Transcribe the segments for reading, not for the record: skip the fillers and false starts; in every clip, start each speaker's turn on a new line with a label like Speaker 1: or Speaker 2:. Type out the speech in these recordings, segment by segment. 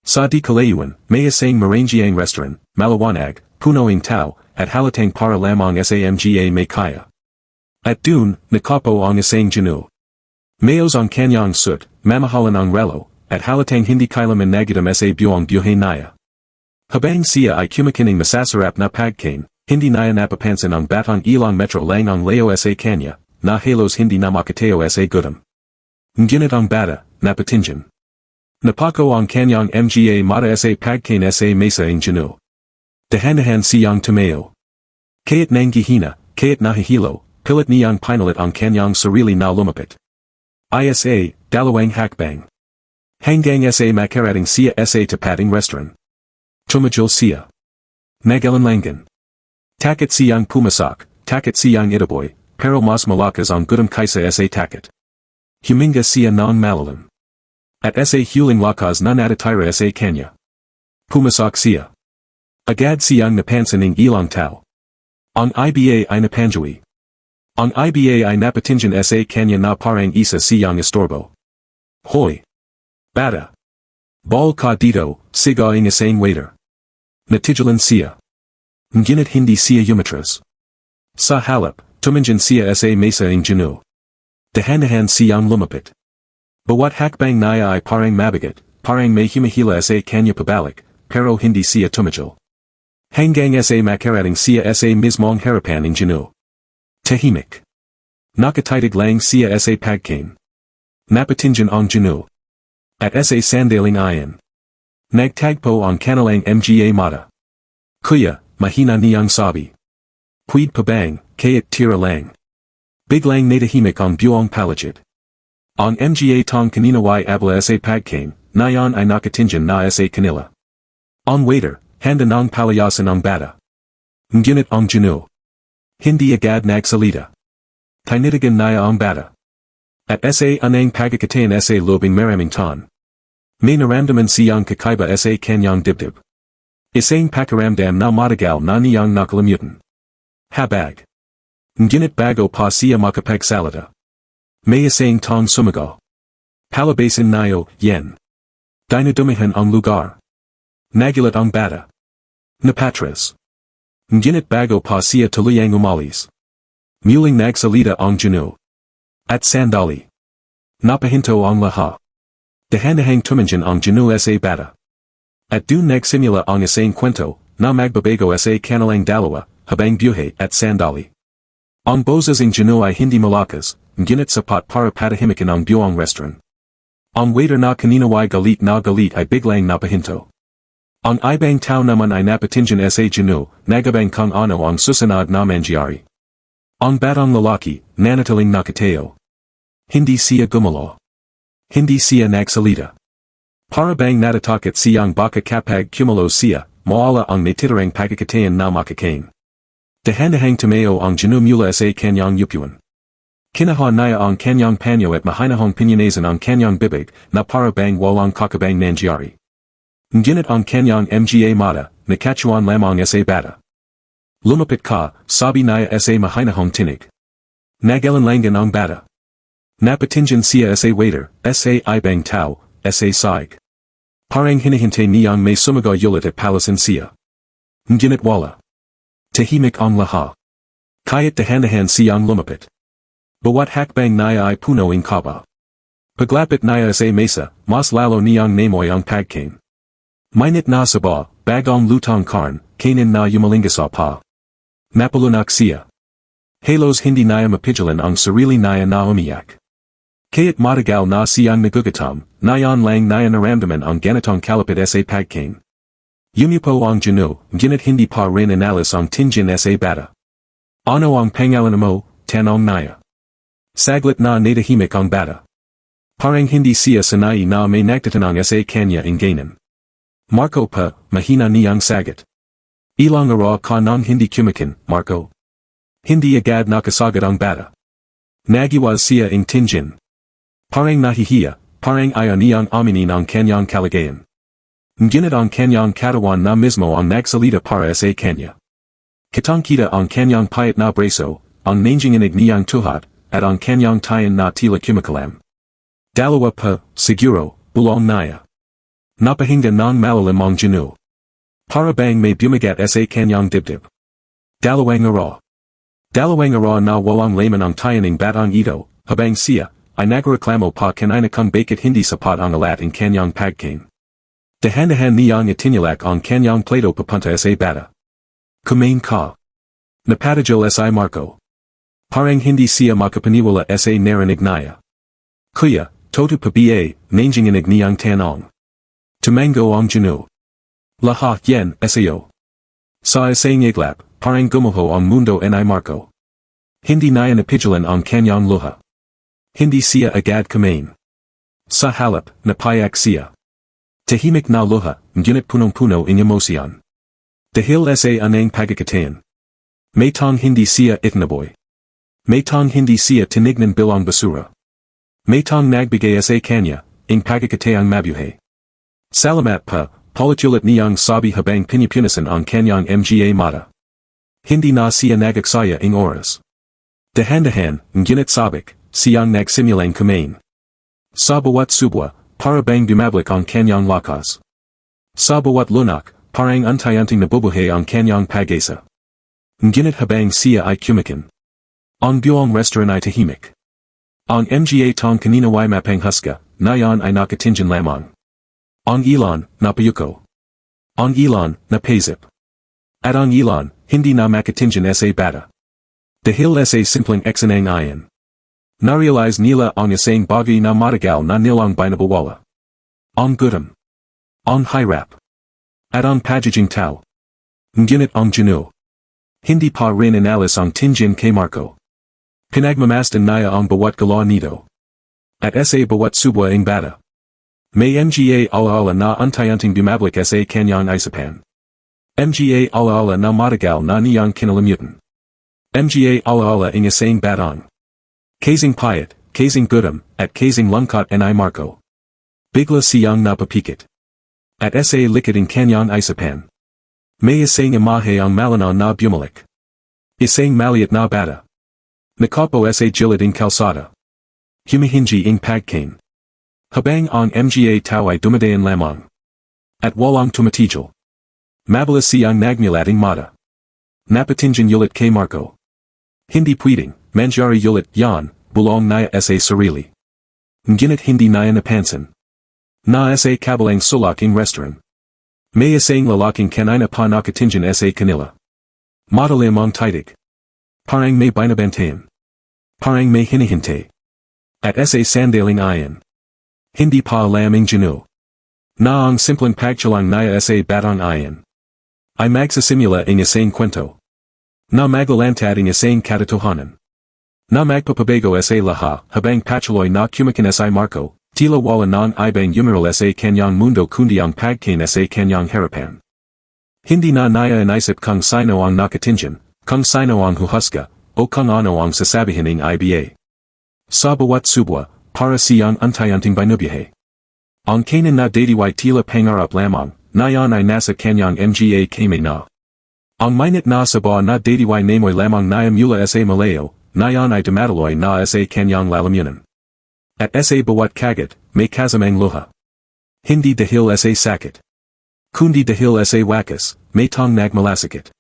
Speaker 1: Sa di kalayuan, may isang marangyang restaurant, maliwanag, punoing tao, at halatang para lamang samga may kaya. At dun, nakapo ang isang Ginoo. Mayos ang kanyang sut, mamahalan ang relo, at halatang hindi kailaman nagitam sa buhay naya. Habang siya ay kumakining masasarap na pagkain, hindi naya napapansin ang batang ilang metro lang ang layo sa kanya, na halos hindi na makatayo sa gutom. Ngunit ang bata, napatingin. Napako ang kanyang mga mata sa pagkain sa mesa ng Ginoo. Dahan-dahan siyang tumayo. Kaya't nanggihina, kaya't nahihilo, pilit niyang pinalit ang kanyang sarili na lumapit. Isa, dalawang hakbang. Hanggang sa makarating siya sa tapating restaurant. Tumajol siya. Nagalanlangan. Takot siyang pumasak, takot siyang itaboy, pero mas malakas ang gutom kaysa sa takot. Huminga siya ng malalim. At sa huling lakas na natatira sa kanya. Pumasak siya. Agad siyang napansin ng ilang tao. Ang iba ay napanjawi. Ang iba ay napatingin sa kanya na parang isa siyang istorbo. Hoy! Bata! Ball ka dito, sigaw ang isang waiter. Natigilan siya. Ngunit hindi siya umatras. Sa halip, tumingin siya sa mesa ng Ginoo. Dahan-dahan siyang lumapit. Bawat hakbang niya ay parang mabigat, parang may humihila sa kanya pabalik, pero hindi siya tumigil. Hanggang sa makarating siya sa mismong harapan ng Ginoo. Tahimik. Nakatitig lang siya sa pagkain. Napatingin ang Ginoo. At sa sandaling ayan. Nagtagpo ang kanilang mga mata. Kuya, mahina niyang sabi. Puwid pa bang, kaya't tira lang. Biglang natahimik ang buong paligid. Ang mga tong kanina ay abla sa pagkain, nayon ay nakatingin na sa kanila. Ang waiter, handa ng palayasin ang bata. Ngunit ang Ginoo. Hindi agad nagsalita. Tinitigan niya ang bata. At sa anang pagkakatayan sa lobing maraming ton. May naramdaman siyang kakaiba sa kanyang dibdib. Isang pakiramdam na matagal na niyang nakalimutan. Habag. Ngunit bago pa siya makapagsalita. May isang tong sumagot. Palabasin niyo, yen. Dinadumihan ang lugar. Nagulat ang bata. Napatras. Ngunit bago pa siya tuluyang umalis. Muling nagsalita ang Ginoo. At sandali. Napahinto ang lahat. Dahan-dahang tumingin ang Ginoo sa bata. At dun nagsimula ang isang kwento, na magbabago sa kanilang dalawa, habang buhay at sandali. Ang boses ng Ginoo ay hindi malakas, ngunit sapat para patahimikin ang buong restaurant. Ang waiter na kanina ay galit ay biglang napahinto. Ang ibang tao naman ay napatingin sa Ginoo, nagabang kung ano ang susunod na mangyari. Ang batang lalaki, nanatiling nakatayo. Hindi siya gumalaw. Hindi siya nagsalita. Para bang natatakot siyang baka kapag kumalo siya, mawala ang natirang pagkakatayan na makakain. Dahan-dahang tumayo ang Ginoo mula sa kanyang upuan. Kinaha niya ang kanyang panyo at mahinahong pinyanasan ang kanyang bibig na para bang walang kakabang nangyari. Ngunit ang kanyang mga mata, nakatuan lamang sa bata. Lumapit ka, sabi niya sa mahinahong tinig. Nagalanlangan ang bata. Napatingin siya sa waiter, sa ibang tao, sa side. Parang hinihintay niyang may sumagot ulit at palasin siya. Ngunit wala. Tahimik ang lahat. Kaya't dahan-dahan siyang lumapit. Bawat hakbang niya ay puno ng kaba. Paglapit niya sa mesa, mas lalo niyang namoy ang pagkain. Mainit na saba, bagong lutong karn, kainin na yumalingasa pa. Napalunak siya. Halos hindi niya mapigilan ang sarili niya na umiyak. Kaya't matagal na siyang nagugutom, nayon lang niya naramdaman ang ganitong kalapit sa pagkain. Yumipo ang Ginoo, ngunit hindi pa rin inalis ang tingin sa bata. Ano ang pangalan mo, tanong niya. Saglit na natahimik ang bata. Parang hindi siya sanay na may nagtatanong sa kanya ingganan. Marco pa, mahina niyang sagot. Ilang araw ka nang hindi kumakin, Marco. Hindi agad nakasagot ang bata. Nagiwas siya ang tingin. Parang nahihiya, parang ayaw niyang aminin ang kanyang kalagayan. Ngunit ang kanyang katawan na mismo ang nagsalita para sa kanya. Kitang-kita ang kanyang payat na braso, ang nanginginig niyang tuhat, at ang kanyang tayan na tila kumakalam. Dalawa pa, siguro, bulong niya. Napahinggan ng malalim ang Ginoo. Para bang may bumagat sa kanyang dibdib. Dalawang araw. Dalawang araw na walang laman ang tayaning batang ito, habang siya, ay nagreklamo pa kanina kung bakit hindi sapat ang alat in kanyang pagkain. Dahan-dahan niyang itinilak ang kanyang plato papunta sa bata. Kumain ka. Napatigil sa Marco. Parang hindi siya makapaniwala sa narinig niya. Kuya, toto pa ba, nanginginig niyang tanong. Tumango ang Ginoo. Lahat yan, sayo. Sa isang iglap, parang gumuho ang mundo ni Marco. Hindi niya napigilan ang kanyang luha. Hindi siya agad kumain. Sa halip, napaiyak siya. Tahimik na luha, ngunit punong-puno in emosyon. Dahil sa anang pagkakatayan. May tang hindi siya itinaboy. May tang hindi siya tinignan bilang basura. May tang nagbigay sa kanya, ing pagkakatayang mabuhay. Salamat pa, paulit-ulit niyang sabi habang pinipunisan ang kanyang mga mata. Hindi na siya nagaksaya ing oras. Dahan-dahan, ngunit sabik, siyang nagsimulang kumain. Sa bawat subwa, para bang dumablik ang kanyang lakas. Sa bawat lunak, parang unti-unting nabubuhay ang kanyang pag-asa. Ngunit habang siya ay kumain. Ang buong restaurant ay tahimik. Ang mga tong kanina ay mapanghuska, nayon ay nakatingin lamang. Ang ilan, napayuko. Ang ilan, napasip. At ang ilan, hindi na makatingin sa bata. Dahil sa simpleng eksanang ayan. Narealize nila ang isang bagay na matagal na nilang binabawala. Ang gutom. Ang hirap. At ang pagiging tao. Ngunit ang Ginoo. Hindi pa rin inalis ang tingin kay Marco. Pinagmamasdan niya ang bawat galaw nito. At sa bawat subwa ng bata. May mga alaala na unti-unting dumablik sa kanyang isipan. Mga alaala na matagal na niyang kinalimutan. Mga alaala ng isang batang. Kasing payat, kasing gutom, at kasing lungkot ni Marco. Bigla siyang napapikit. At sa likid ng kanyang isipan. May isang imahe ang malanaw na bumalik. Isang maliit na bata. Nakapo sa gilid ng kalsada. Humihingi ng pagkain. Habang ang mga tao ay dumadayan lamang. At walang tumatigil. Mabilis siyang nagmulat ng mata. Napatingin ulit kay Marco. Hindi pwedeng, mangyari ulit yan, bulong niya sa sarili. Ngunit hindi niya napansin. Na sa kabilang sulaking restaurant. May isang lalaking kanina pa nakatingin sa kanila. Matalim ang titig. Parang may binabantayan. Parang may hinihintay. At sa sandaling ayan. Hindi pa alam ng Ginoo. Na ang simpleng pagchalang niya sa batang ayan. Ay magsasimula ng isang kwento. Na maglalantad ng isang katotohanan. Na magpapabago sa lahat habang patuloy na kumakin sa Marco, tila wala ng ibang yumaral sa kanyang mundo kundi ang pagkain sa kanyang harapan. Hindi na niya inisip kung sino ang nakatingin, kung sino ang huhusga, o kung ano ang sasabihin ng iba. Sa bawat subwa, para siyang unti-unting binubuhay. Ang kanan na dadiway tila pangarap lamang, nayon ay nasa kanyang mga kamay na. Ang mainit na saba na dadiway namoy lamang na mula sa malayo, nayon ay dumadaloy na sa kanyang lalamunan. At sa bawat kagat, may kasamang luha. Hindi dahil sa sakit. Kundi dahil sa wakas, may tong nagmalasakit.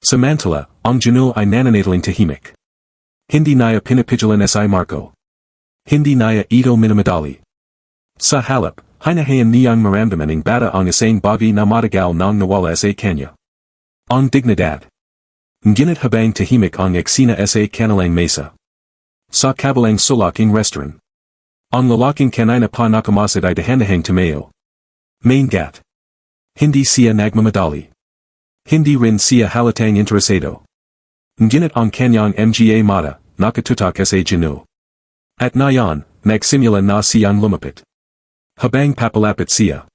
Speaker 1: Samantala, ang Ginoo ay nananatiling tahimik. Hindi niya pinapigilan sa Marco. Hindi niya ito minamadali. Sa halip, hinahayan niyang maramdaman ng bata ang isang bagay na matagal nang nawala sa kanya. Ang dignidad. Ngunit habang tahimik ang eksena sa kanilang mesa. Sa kabilang sulaking restaurant. Ang lalaking kanina pa nakamasad ay dahan-dahang tumayo. Maingat. Hindi siya nagmamadali. Hindi rin siya halatang interesado. Ngunit ang kanyang mga mata, nakatutok sa Ginoo. At nayon, nagsimula na siyang lumapit. Habang papalapit siya.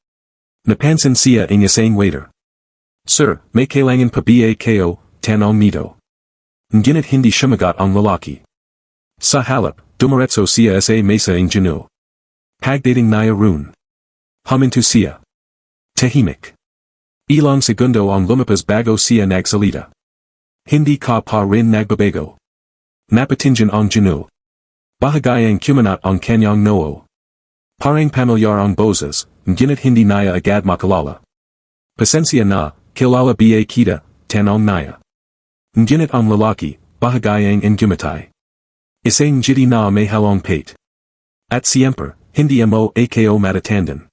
Speaker 1: Napansin siya ng isang waiter. Sir, may kailangan pa ba kayo, tanong nito. Ngunit hindi sumagot ang lalaki. Sa halip, dumiretso siya sa mesa ng Ginoo. Pagdating niya roon. Huminto siya. Tahimik. Ilang segundo ang lumipas bago siya nagsalita. Hindi ka pa rin nagbabago. Napatingin ang Ginoo. Bahagayang kumanat ang kanyang noo. Parang pamilyar ang boses, ngunit hindi naya agad makalala. Pasensya na, kilala ba kita, tanong naya. Ngunit ang lalaki, bahagayang and gumatay. Isang jiti na may halong pate. At siemper, hindi mo ako matatandan.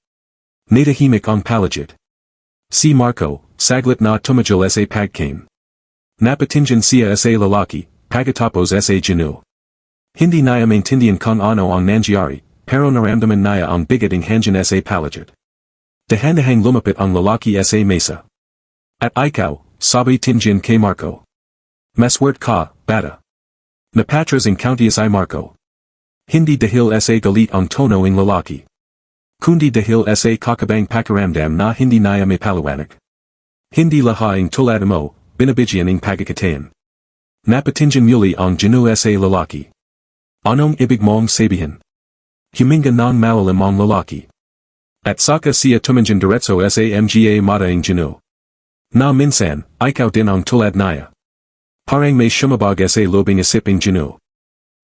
Speaker 1: Natahimik ang palagid. Si Marco, saglit na tumajal sa pagkain. Napatinjan siya sa lalaki, pagatapos sa Ginoo. Hindi naya maintindihan kung ano ang nangyari, pero naramdaman naya ang bigating hangin sa palagid. Dahan-dahang lumapit ang lalaki sa mesa. At ikaw, sabi tinjan kay Marco. Maswerte ka, bata. Napatras ang county si Marco. Hindi dahil sa galit ang tono ng lalaki. Kundi dahil sa kakabang pakiramdam na hindi naya may paliwanag. Hindi lahaing tulad mo, binabigyan ng pagkakataon. Napatinjan muli ang Ginoo sa lalaki. Anong ibig mong sabihin? Huminga ng malalim ang lalaki. At saka siya tumanjan diretso sa mga mata ng Ginoo. Na minsan, ikaw din ang tulad naya. Parang may shumabag sa lobing isip ng Ginoo.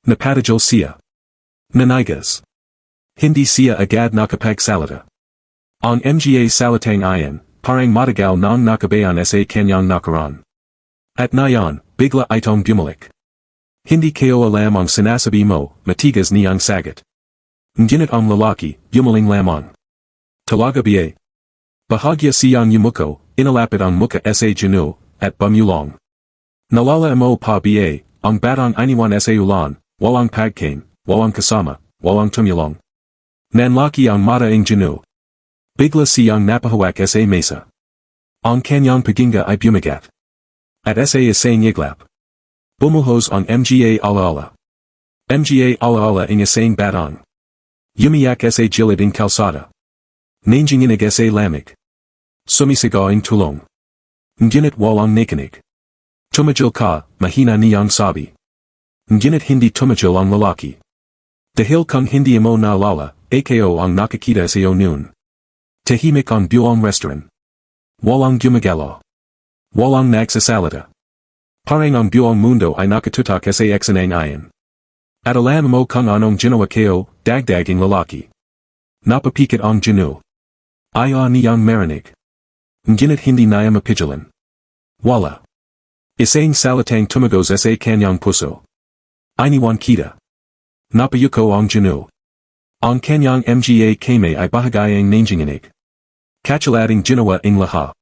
Speaker 1: Napatajal siya. Nanigas. Hindi siya agad nakapagsalita. Ang mga salitang iyan, parang matagal nang nakabayan sa kanyang nakaraan. At nayon, bigla itong bumalik. Hindi kayo alam ang sinasabi mo, matigas niyang sagot. Ngunit ang lalaki, bumaling lamang. Talaga ba? Bahagya siyang yumuko, inalapit ang muka sa Ginoo, at bumulong. Nalala mo pa ba, ang batang iniwan sa ulan, walang pagkain, walang kasama, walang tumulong. Nanlaki ang mata ng Ginoo. Bigla siyang napahawak sa mesa. Ang kanyang paginga ay bumagat. At sa isang iglap. Bumuhos ang mga alaala. Mga alaala ng isang batang. Umiyak sa gilid ng kalsada. Nanginginig sa lamig. Sumisigaw ang tulong. Ngunit walang nakinig. Tumajal ka, mahina niyang sabi. Ngunit hindi tumajal ang lalaki. Dahil kung hindi mo naalala, ako ang nakikita sa iyo noon. Tahimik ang buong restaurant. Walang gumagalaw. Walang nagsasalita. Parang ang buong mundo ay nakatutak sa eksanang iyan. At alam mo kung anong ginawa kayo, dagdag ang lalaki. Napapikit ang Ginoo. Ayaw niyang marinig. Ngunit hindi naya mapigilan. Wala. Isang salitang tumagos sa kanyang puso. Iniwan kita. Napayuko ang Ginoo. Ang kanyang mga kame ay bahagayang nanginginig. Kachalading ginawa ang lahat.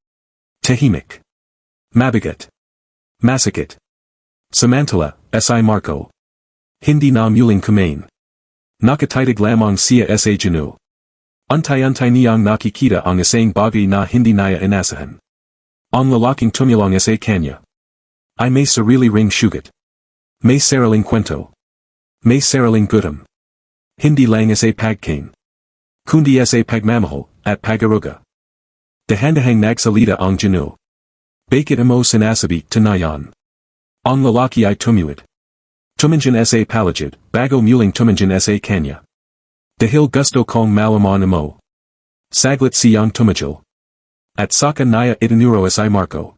Speaker 1: Tahimik. Mabigat. Masakit. Samantala, si Marco. Hindi na muling kumain. Nakatitig lamang siya sa Ginoo. Antay-antay niyang nakikita ang isang bagay na hindi naya inasahan. Ang lalaking tumulong sa kanya. Ay may sarili ring sugat. May sariling kwento. May sariling gutom. Hindi lang sa pagkain. Kundi sa pagmamahal, at pag-aruga. Dahan-dahang nagsalita ang Ginoo. Bakit mo sinasabi tanayan? Ang lalaki ay tumuwid. Tumanjan sa palagid, bago muling tumanjan sa kanya. Dahil gusto kong malaman mo. Saglit siyang tumajal. At saka naya itinuro si Marco.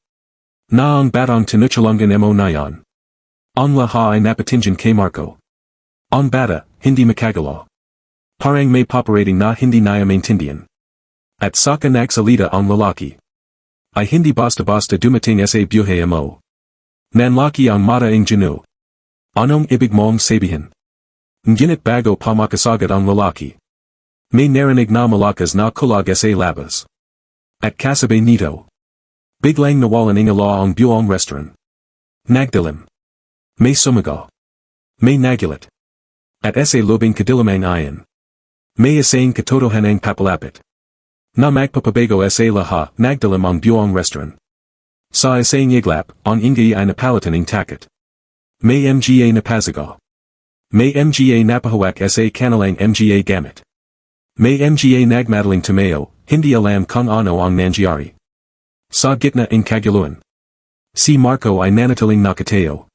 Speaker 1: Na ang batang tinuchulungan mo nayan. Ang lahat ay napatinjan kay Marco. Ang bata, hindi makagalaw. Parang may paparating na hindi naya maintindihan. At saka nagsalita ang lalaki. Ay hindi basta-basta dumating sa buhay mo. Nanlaki ang mata ng Ginoo. Anong ibig mong sabihin? Ngunit bago pa makasagad ang lalaki. May narinig na malakas na kulag sa labas. At kasabay nito. Biglang nawalan ng ala ang buong restaurant. Nagdilim. May sumigaw. May nagulat. At sa lobing kadilamang iyan. May isang katotohanang papalapit. Na magpapabago sa lahat, nagdilim ang buong restaurant. Sa isang iglap, ang ingay ay napalitan ng takot. May mga napasigaw. May mga napahawak sa kanilang mga gamit. May mga nagmadaling tumayo, hindi alam kung ano ang nangyari. Sa gitna ng kaguluhan. Si Marco ay nanatiling nakatayo.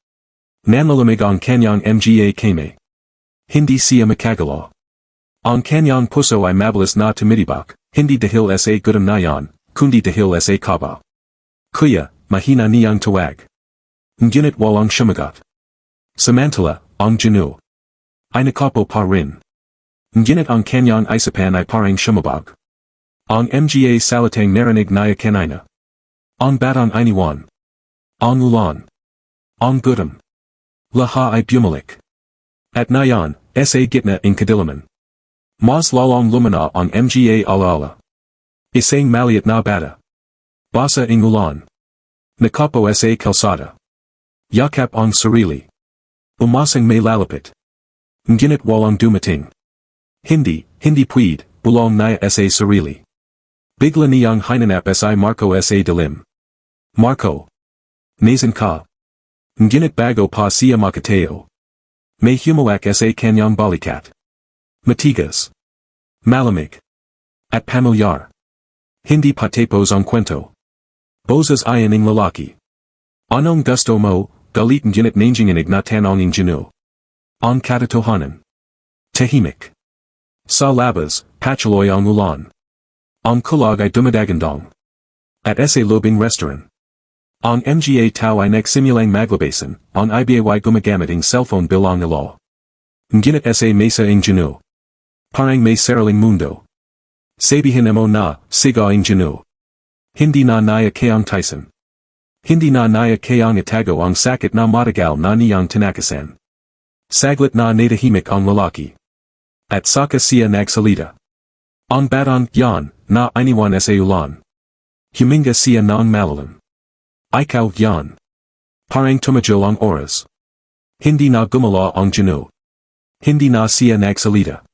Speaker 1: Nanlalamig ang kanyang mga kame. Hindi siya makagalaw. Ang kanyang puso ay mabilis na tumitibak, hindi dahil sa gutom na yan, kundi dahil sa kaba. Kuya, mahina niyang tawag. Ngunit walang sumagot. Samantala, ang Ginoo ay nakapo pa rin. Ngunit ang kanyang isipan ay parang sumabog. Ang mga salitang narinig niya kanina. Ang batang iniwan. Ang ulan. Ang gutom. Lahat ay bumalik. At ngayon, sa gitna ng kadilaman. Mas lalong lumana ang mga alaala. Isang maliit na bata. Basa ng ulan. Nakapo sa kalsada. Yakap ang sarili. Umasang may lalapit. Ngunit walang dumating. Hindi pwede, bulong niya sa sarili. Bigla niyang hinanap si Marco sa dilim. Marco. Nasan ka? Ngunit bago pa siya makatayo. May humawak sa kanyang balikat. Matigas. Malamig. At pamilyar. Hindi patapos ang kwento. Boses ayan ng lalaki. Anong gusto mo, galit ngunit nanginginig na tanong ng Ginoo. Ang katotohanan. Tahimik. Sa labas, patuloy ang ulan. Ang kulag ay dumadagandong. At sa lobing restaurant. Ang mga tao ay nagsimulang maglabasan, ang iba ay gumagamit ng cellphone bilang ilo. Ngunit sa mesa ng Ginoo. Parang may sariling mundo. Sabihin mo na, siga ang Ginoo. Hindi na niya kayang Tyson. Hindi na niya kayang itago ang sakit na matagal na niyang tinakasan. Saglit na natahimik ang lalaki. At saka siya nagsalita. Ang batang yan, na iniwan sa ulan. Huminga siya ng malalim. Ikaw yan. Parang tumajol ang oras. Hindi na gumala ang Ginoo. Hindi na siya nagsalita.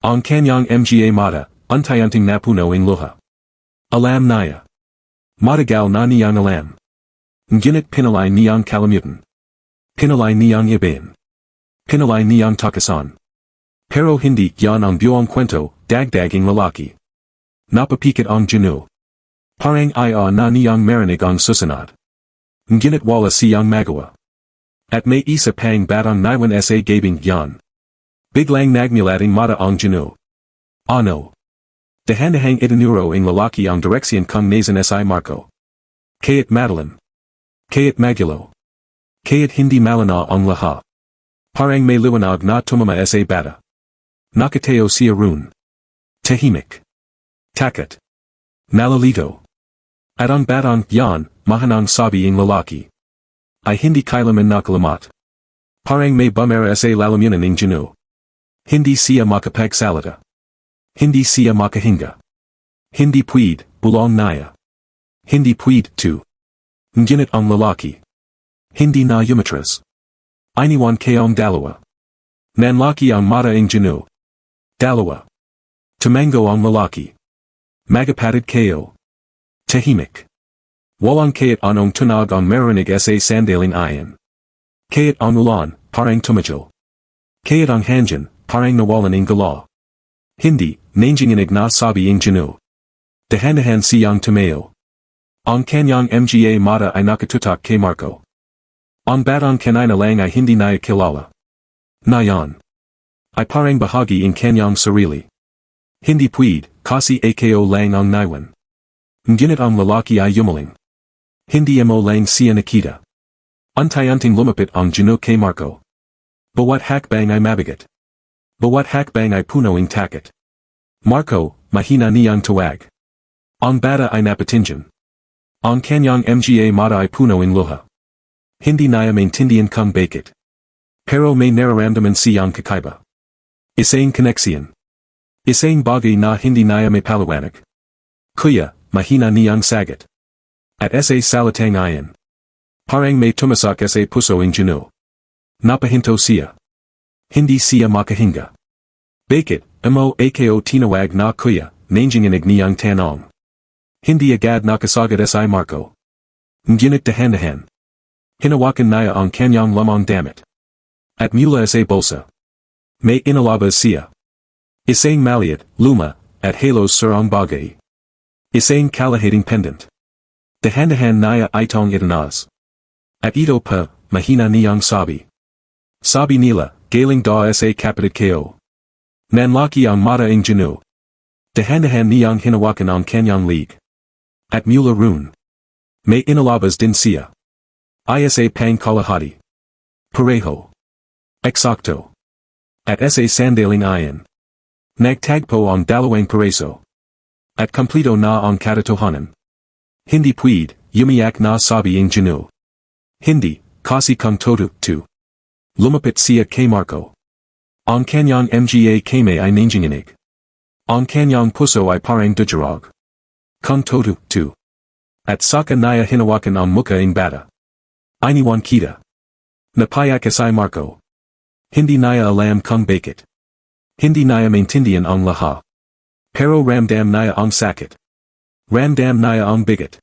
Speaker 1: Ang kanyang mga mata, untayanting napuno ng luha. Alam niya. Matagal na niyang alam. Ngunit pinalay niyang kalimutan. Pinalay niyang ibahin. Pinalay niyang takasan. Pero hindi yan ang buong kwento, dagdaging lalaki. Napapikit ang Ginoo. Parang iya na niyang marinig ang susunod. Ngunit wala siyang magawa. At may isa pang batang naiwan sa gabing yan. Biglang nagmulating mata ang Ginoo. Ano? Dahan-dahang itinuro ng lalaki ang direksyon kung nasan si Marco. Kaya't madalim. Kaya't magulo. Kaya't hindi malinaw ang lahat. Parang may liwanag na tumama sa bata. Nakatayo siya roon. Tahimik. Takot. Nalalito. At ang batang yan, mahanang sabi ng lalaki. Ay hindi kailanman nakalamat. Parang may bumera sa lalamunan ng Ginoo. Hindi siya makapagsalita. Hindi siya makahinga. Hindi pwede, bulong niya. Hindi pwede to. Ngunit ang lalaki. Hindi na umatras. Iniwan kayong dalawa. Nanlaki ang mata ng Ginoo. Dalawa. Tumango ang lalaki. Magapatid kayo. Tahimik. Walang kayat anong tunog ang marinig sa sandaling ayan. Kayat ang ulan, parang tumajol. Kayat ang hangin, parang nawalan ng gala. Hindi, nanginginig na sabi ng Ginoo. Dahan-dahan siyang tumayo. Ang kanyang mga mata ay nakatutok kay Marco. Ang batang kanina lang ay hindi niya kilala. Nayan. Ay parang bahagi ng kanyang sarili. Hindi pwede, kasi ako lang ang naiwan. Ngunit ang lalaki ay yumaling. Hindi mo lang siya nakita. Untayanting lumapit ang Ginoo kay Marco. Bawat hakbang ay mabigat. Bawat hakbang ay puno ng takot. Marco, mahina niyang tawag. Ang bata ay napatingin. Ang kanyang mga mata ay puno ng luha. Hindi niya maintindihan kung bakit. Pero may nararamdaman siyang kakaiba. Isang koneksyon. Isang bagay na hindi niya may paliwanag. Kuya, mahina niyang sagot. At sa salitang ayan. Parang may tumasak sa puso ng Ginoo. Napahinto siya. Hindi siya makahinga. Bakit, mo ako tinawag na kuya, nanginginig niyang tanong. Hindi agad nakasagad si Marco. Ngunit dahan-dahan. Hinawakan niya ang kanyang lamang damit. At mula sa bulsa. May inalabas siya. Isang maliit, luma, at halos sur ang bagay. Isang kalahating pendant. Dahan-dahan niya itong itanas. At ito pa, mahina niyang sabi. Sabi nila, galing da sa kapatid kayo. Nanlaki ang mata ng Ginoo. Dahan-dahan niyang hinawakan ang kanyang lig. At mula roon. May inalabas din siya. Isa pang kalahati. Pareho. Eksakto. At sa sandaling ayan. Nagtagpo ang dalawang pareso. At kumplito na ang katotohanan. Hindi puwede, umiyak na sabi ng Ginoo. Hindi, kasi kung totoo. Lumapit siya kay Marco. Ang kanyang mga kamay ay nanginginig. Ang kanyang puso ay parang dujarog. Kung totoo. At saka niya hinawakan ang mukha ng bata. Iniwan kita. Nagpaiyak si Marco. Hindi niya alam kung bakit. Hindi niya maintindihan ang lahat. Pero ramdam niya ang sakit. Ramdam niya ang bigat.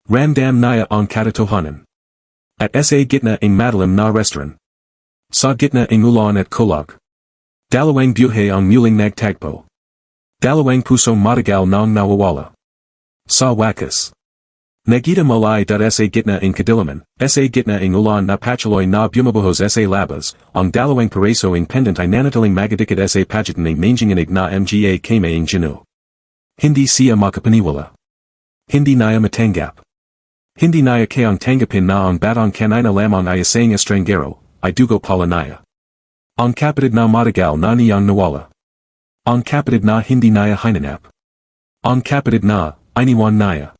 Speaker 1: Ramdam niya ang katotohanan. At sa gitna ng madilim na restaurant. Sa gitna ng ulan at kulog. Dalawang buhay ang muling nagtagpo. Dalawang pusong matagal nang nawawala. Sa wakas. Nagita malay sa gitna ng kadilaman, sa gitna ng ulan na patuloy na bumabuhos sa labas, ang dalawang pareso ng pendant ay nanatiling magadikit sa pagitan ng nanginginig na mga kamay ng Ginoo. Hindi siya makapaniwala. Hindi niya matanggap. Hindi niya kayang tanggapin na ang batang kanina lamang ay isang estranggero, ay dugo pala niya. Ang kapatid na matagal na niyang nawala. Ang kapatid na hindi niya hinanap. Ang kapatid na, iniwan niya.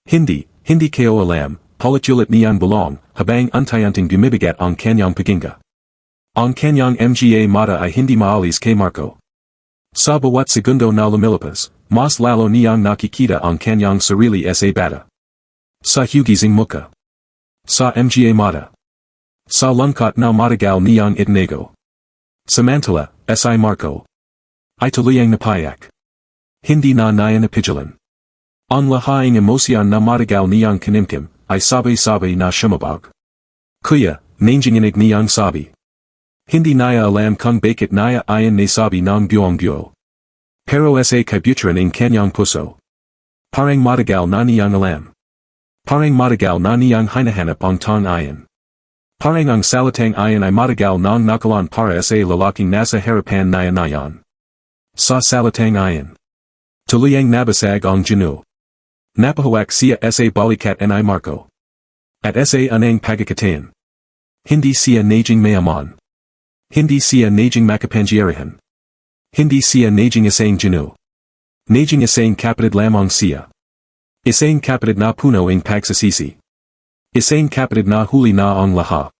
Speaker 1: Hindi kayo alam, paulit-ulit niyang bulong, habang unti-unting bumibigat ang kanyang paghinga. Ang kanyang mga mata ay hindi maalis kay Marco. Sa bawat segundo na lumilipas, mas lalo niyang nakikita ang kanyang sarili sa bata. Sa hugising muka. Sa mga mata. Sa lungkot na matagal niyang itinago. Samantala, si Marco. Ay tuluyang napaiyak. Hindi na niya napigilan. Ang lahaing emosyon na matagal niyang kinimkim, ay sabay-sabay na shumabog. Kuya, nanginginig niyang sabi. Hindi niya alam kung bakit niya ayon nasabi ng buong-buo. Pero sa kabuturan ng kanyang puso. Parang matagal na niyang alam. Parang matagal na niyang hinahanap ang tong ayon. Parang ang salitang ayon ay matagal nang nakalan para sa lalaking nasa harapan niya nayon. Sa salitang ayon. Tuluyang nabasag ang Ginoo. Napahawak siya sa balikat ni Marco. At sa anang pagkakataon. Hindi siya naging mayaman. Hindi siya naging makapangyarihan. Hindi siya naging isang Ginoo. Naging isang kapatid lamang siya. Isang kapatid na puno ng pagsasisi. Isang kapatid na huli na ang lahat.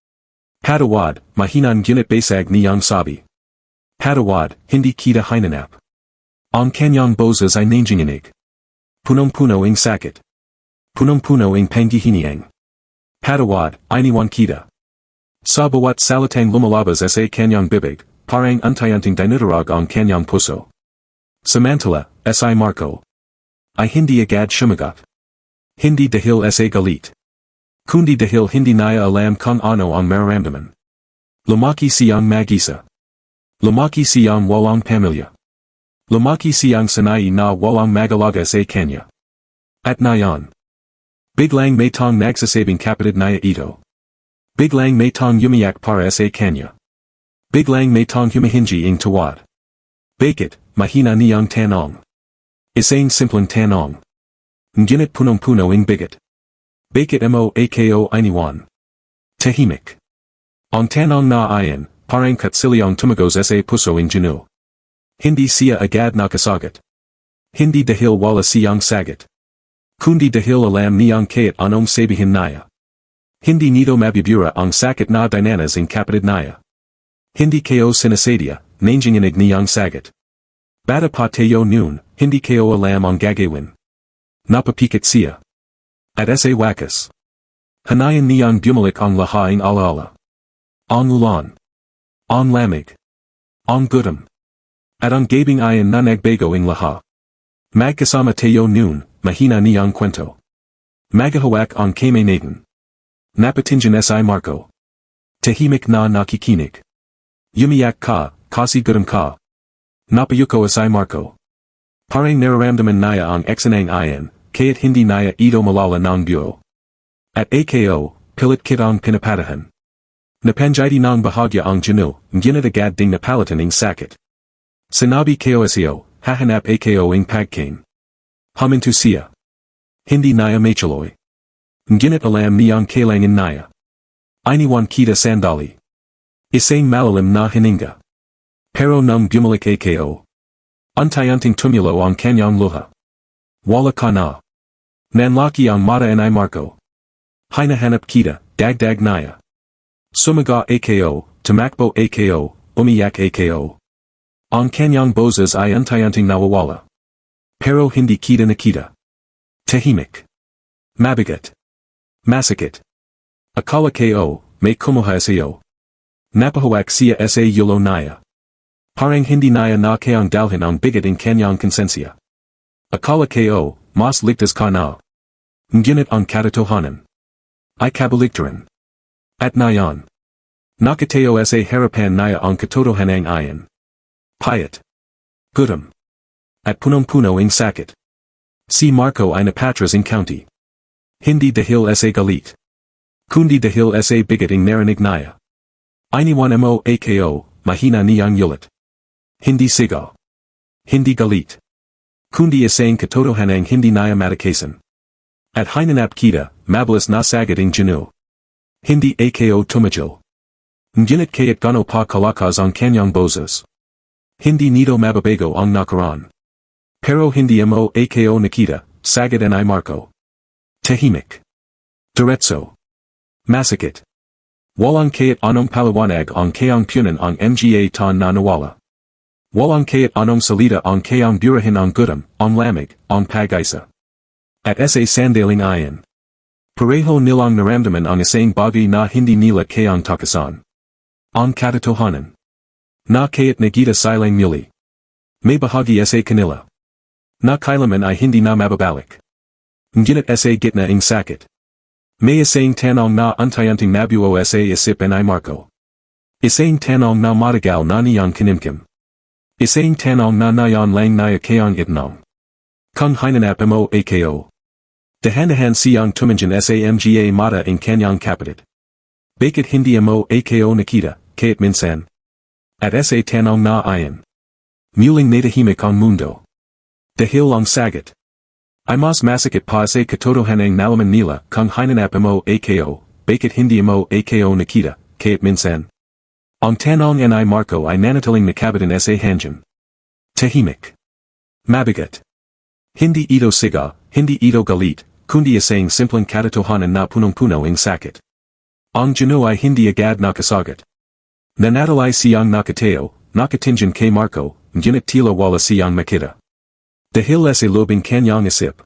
Speaker 1: Patawad, mahinang ginit basag niyang sabi. Patawad, hindi kita hinanap. Ang kanyang boses ay nanginginig. Punong-puno ng sakit. Punong-puno ng panghihiniang. Patawad, iniwan kita. Sa bawat salitang lumalabas sa kanyang bibig, parang unti-unting dinuturog ang kanyang puso. Samantala, si Marco. Ay hindi agad sumagot. Hindi dahil sa galit. Kundi dahil hindi niya alam kung ano ang mararamdaman. Lumaki siyang mag-isa. Lumaki siyang walang pamilya. Lumaki siyang sanay na walang mag-alaga sa kanya. At ngayon. Biglang may tong nagsasabing kapatid niya ito. Biglang may tong umiyak para sa kanya. Biglang may tong humihingi ng tawad. Bakit, mahina niyang tanong. Isang simpleng tanong. Ngunit punong-puno ng bigat. Bakit mo ako iniwan? Tahimik. Ang tanong na ayon, parang katsilyang tumagos sa puso ng Ginoo. Hindi siya agad nakasagot. Hindi dahil wala siyang sagot. Kundi dahil alam niyang kahit anong sabihin niya. Hindi nito mabibura ang sakit na dinanas ng kapatid niya. Hindi kayo sinasadya, nanginginig niyang sagot. Bata pa tayo noon, hindi kayo alam ang gagawin. Napapikit siya. At sa wakas. Hanayan niyang bumalik ang lahaing alaala. Ang ulan. Ang lamig. Ang gutom. At ang gabing ayon na nagbago ang lahat. Magkasama tayo noon, mahina niyang kwento. Magahawak ang kamay natin. Napatingin si Marco. Tahimik na nakikinig. Umiyak ka, kasi gutom ka. Napayuko si Marco. Parang nararamdaman niya ang eksanang ayon, kaya't hindi niya ito malala ng buo. At ako, pilit kitang pinapatahan. Napanjiti ng bahagya ang Ginoo, ngunit agad ding napalitan ng sakit. Sinabi kayo siyo, hahanap ako ng pagkain. Huminto siya. Hindi niya matuloy. Ngunit alam niyang kailangan niya. Iniwan kita sandali. Isang malalim na hininga. Pero nang bumalik ako. Unti-unting tumulo ang kanyang luha. Wala ka na. Nanlaki ang mata and I Marco. Hinahanap kita, dagdag naya. Sumaga ako, tumakbo ako, umiyak ako. Ang kanyang boses ay unti-unting nawawala. Pero hindi kita nakita. Tahimik. Mabigat. Masakit. Akala ko, may kumuha sa'yo. Napahawak siya sa yulo naya. Parang hindi naya na kayang dalhin ang bigat in kanyang konsensya. Akala ko, mas ligtas ka na. Ngunit ang katotohanan ay kabaligtaran. At nayon. Nakatayo sa harapan naya ang katotohanang ayan. Payat. Gutom. At punong-puno ng sakit. Si Marco ay napatras in county. Hindi dahil sa galit. Kundi dahil sa bigat ng narinig naya. Iniwan mo ako, mahina niyang yulat. Hindi sigaw. Hindi galit. Kundi isang katotohanang hindi naya matakasan. At hinanap kita, mabilis na sagad ng Ginoo. Hindi ako tumigil. Ngunit kaya't gano pa kalakas ang kanyang boses. Hindi nito mababago ang nakaraan. Pero hindi mo ako nakita, sagad and I Marco. Tahimik. Diretso. Masakit. Walang kaya't anong paliwanag ang kayang punan ang mga tan na nawala. Walang kaya't anong salita ang kayang burahin ang gutom, ang lamig, ang pag-isa. At sa sandaling ayan. Pareho nilang naramdaman ang isang bagay na hindi nila kayang takasan. Ang katotohanan. Na kaya't nagita silang muli. May bahagi sa kanila. Na kailaman ay hindi na mababalik. Ngunit sa gitna ng sakit. May isang tanong na unti-unting nabuo sa isip and I Marco. Isang tanong na matagal na niyang kinimkim. Isang tanong na nayon lang naya kayang itanong. Kung hinanap mo ako. Dahan-dahan siyang tumingin sa mga mata ng kanyang kapatid. Bakit hindi mo ako nakita, kaya't minsan? At sa tanong na ayan. Muling natahimik ang mundo. Dahil ang sagat. Ay mas masakit pa sa katotohanang nalaman nila kung hinanap mo ako, bakit hindi mo ako nakita, kaya't minsan? Ang tanong and I Marco ay nanatiling nakabitin sa hanggang. Tahimik. Mabigat. Hindi ito siga, hindi ito galit, kundi isang simpleng katotohanan na punong-puno ng sakit. Ang Ginoo ay hindi agad nakasagot. Nanatalay siyang nakatayo, nakatingin kay Marco, ngunit tila wala siyang makita. Dahil sa lobing kanyang isip.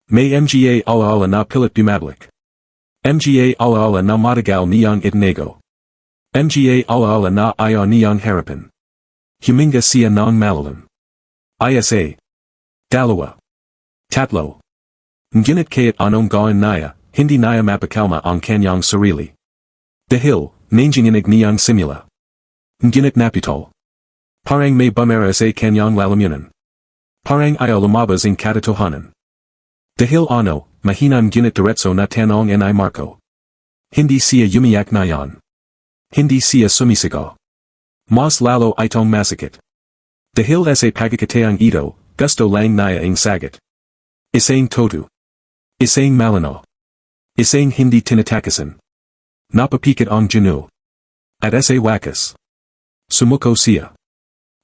Speaker 1: May mga alaala na pilit bumabalik. Mga alaala na matagal niyang itinago. Mga alaala na ayaw niyang harapin. Huminga siya ng malalim. Isa. Dalawa. Tatlo. Ngunit kaya't anong gawin naya, hindi naya mapakalma ang kanyang sarili. Dahil, nanginginig niyang simula. Ngunit napitol. Parang may bumera sa kanyang lalamunan. Parang ayaw lumabas ang katotohanan. Dahil ano, mahinang ngunit diretso na tanong and I Marco. Hindi siya umiyak na yan. Hindi siya sumisigaw. Mas lalo itong masakit. Dahil sa pagkakataang ito, gusto lang naya ang sagat. Isang todo. Isang malino. Isang hindi tinatakasan. Napapikit ang Ginoo. At sa wakas. Sumuko siya.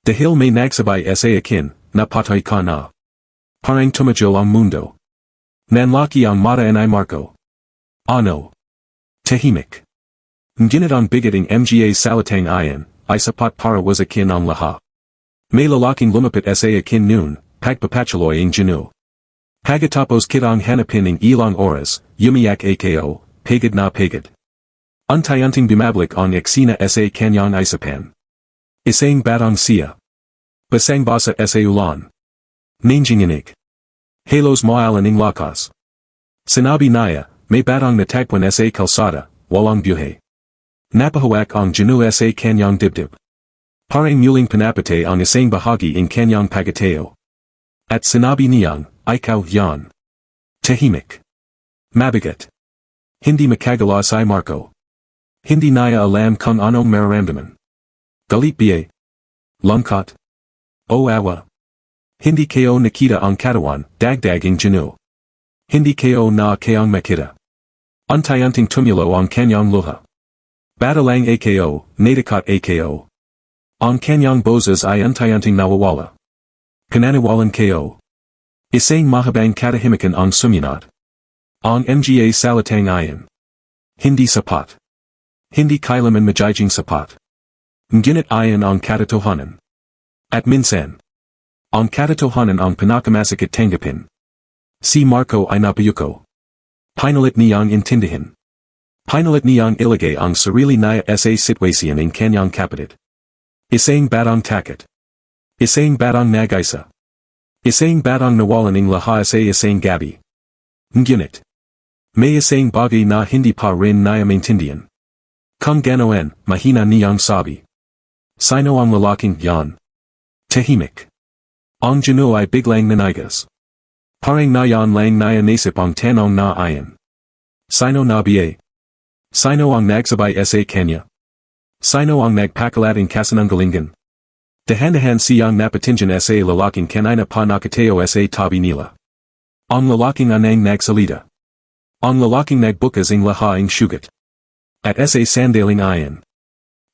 Speaker 1: Dahil may nagsabay sa akin, napatay ka na. Parang tumigil ang mundo. Nanlaki ang mata and I Marco. Ano? Tahimik. Ngunit ang bigat ng mga salitang ayan, ay sapat para wasakin ang lahat. May lalaking lumapit sa akin noon, pagpapatuloy ang Ginoo. Pagkatapos kitang hanapin ng ilang oras, umiyak ako, pagod na pagod. Unti-unting bumabalik ang eksena sa kanyang isipan. Isang batang siya. Basang-basa sa ulan. Nanginginig. Halos maalan ng lakas. Sinabi naya, may batang natagpuan sa kalsada, walang buhay. Napahawak ang Ginoo sa kanyang dibdib. Parang muling pinapatay ang isang bahagi ng kanyang pagkatayo. At sinabi niyang, ikaw yan. Tahimik. Mabigat. Hindi makagala si Marco. Hindi naya alam kung anong mararamdaman. Galit biye. Lungkot. O awa. Hindi kayo nakita ang katawan, dagdag ang Ginoo. Hindi kayo na kayang makita. Unti-unting tumulo ang kanyang luha. Batalang ako, natakot ako. Ang kanyang boses ay unti-unting nawawala. Pinaniwalan kayo. Isang mahabang katahimikan ang sumunod. Ang mga salitang iyan. Hindi sapat. Hindi kailanman magiging sapat. Ngunit iyan ang katotohanan. At minsan, ang katotohanan ang pinakamasakit tanggapin. Si Marco ay napayuko. Pinalit niyang intindihin. Pinalit niyang ilagay ang sarili niya sa sitwasyon ng kanyang kapatid. Isang batang takot. Isang batang nag-isa. Isang batang nawalan ng lahat sa isang gabi. Ngunit, may isang bagay na hindi pa rin niya maintindihan. Kung ganoon, mahina niyang sabi. Sino ang lalaking yan? Tahimik. Ang Ginoo ay biglang nanigas. Parang nayan lang niya naisip ang tanong na iyan. Sino na biye? Sino ang nagsabay sa kanya? Sino ang nagpakalat ng kasinungalingan? Dahan-dahan siyang napatingin sa lalaking kanina pa nakatayo sa tabi nila. Ang lalaking anang nagsalita. Ang lalaking nagbukas ang lahat ng sugat. At sa sandaling iyan.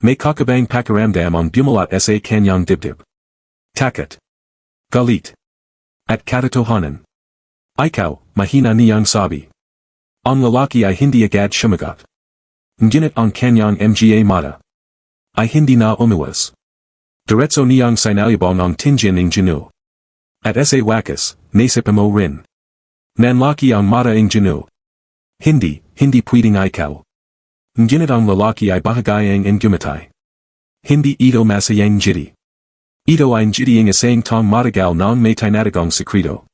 Speaker 1: May kakabang pakiramdam ang bumulat sa kanyang dibdib. Takot. Galit. At katotohanan. Ikaw, mahina niyang sabi. Ang lalaki ay hindi agad sumagot. Ngunit ang kanyang mga mata ay hindi na umiwas. Diretso niyang sinalubong ang tingin ng Ginoo. At sa wakas, naisip mo rin. Nanlaki ang mata ng Ginoo. Hindi pwedeng ikaw. Ngunit ang lalaki ay bahagayang gumatay. Hindi ito masayang jiti. Ito ay jiti ang isang tong matagal ng may tinatagong sekreto.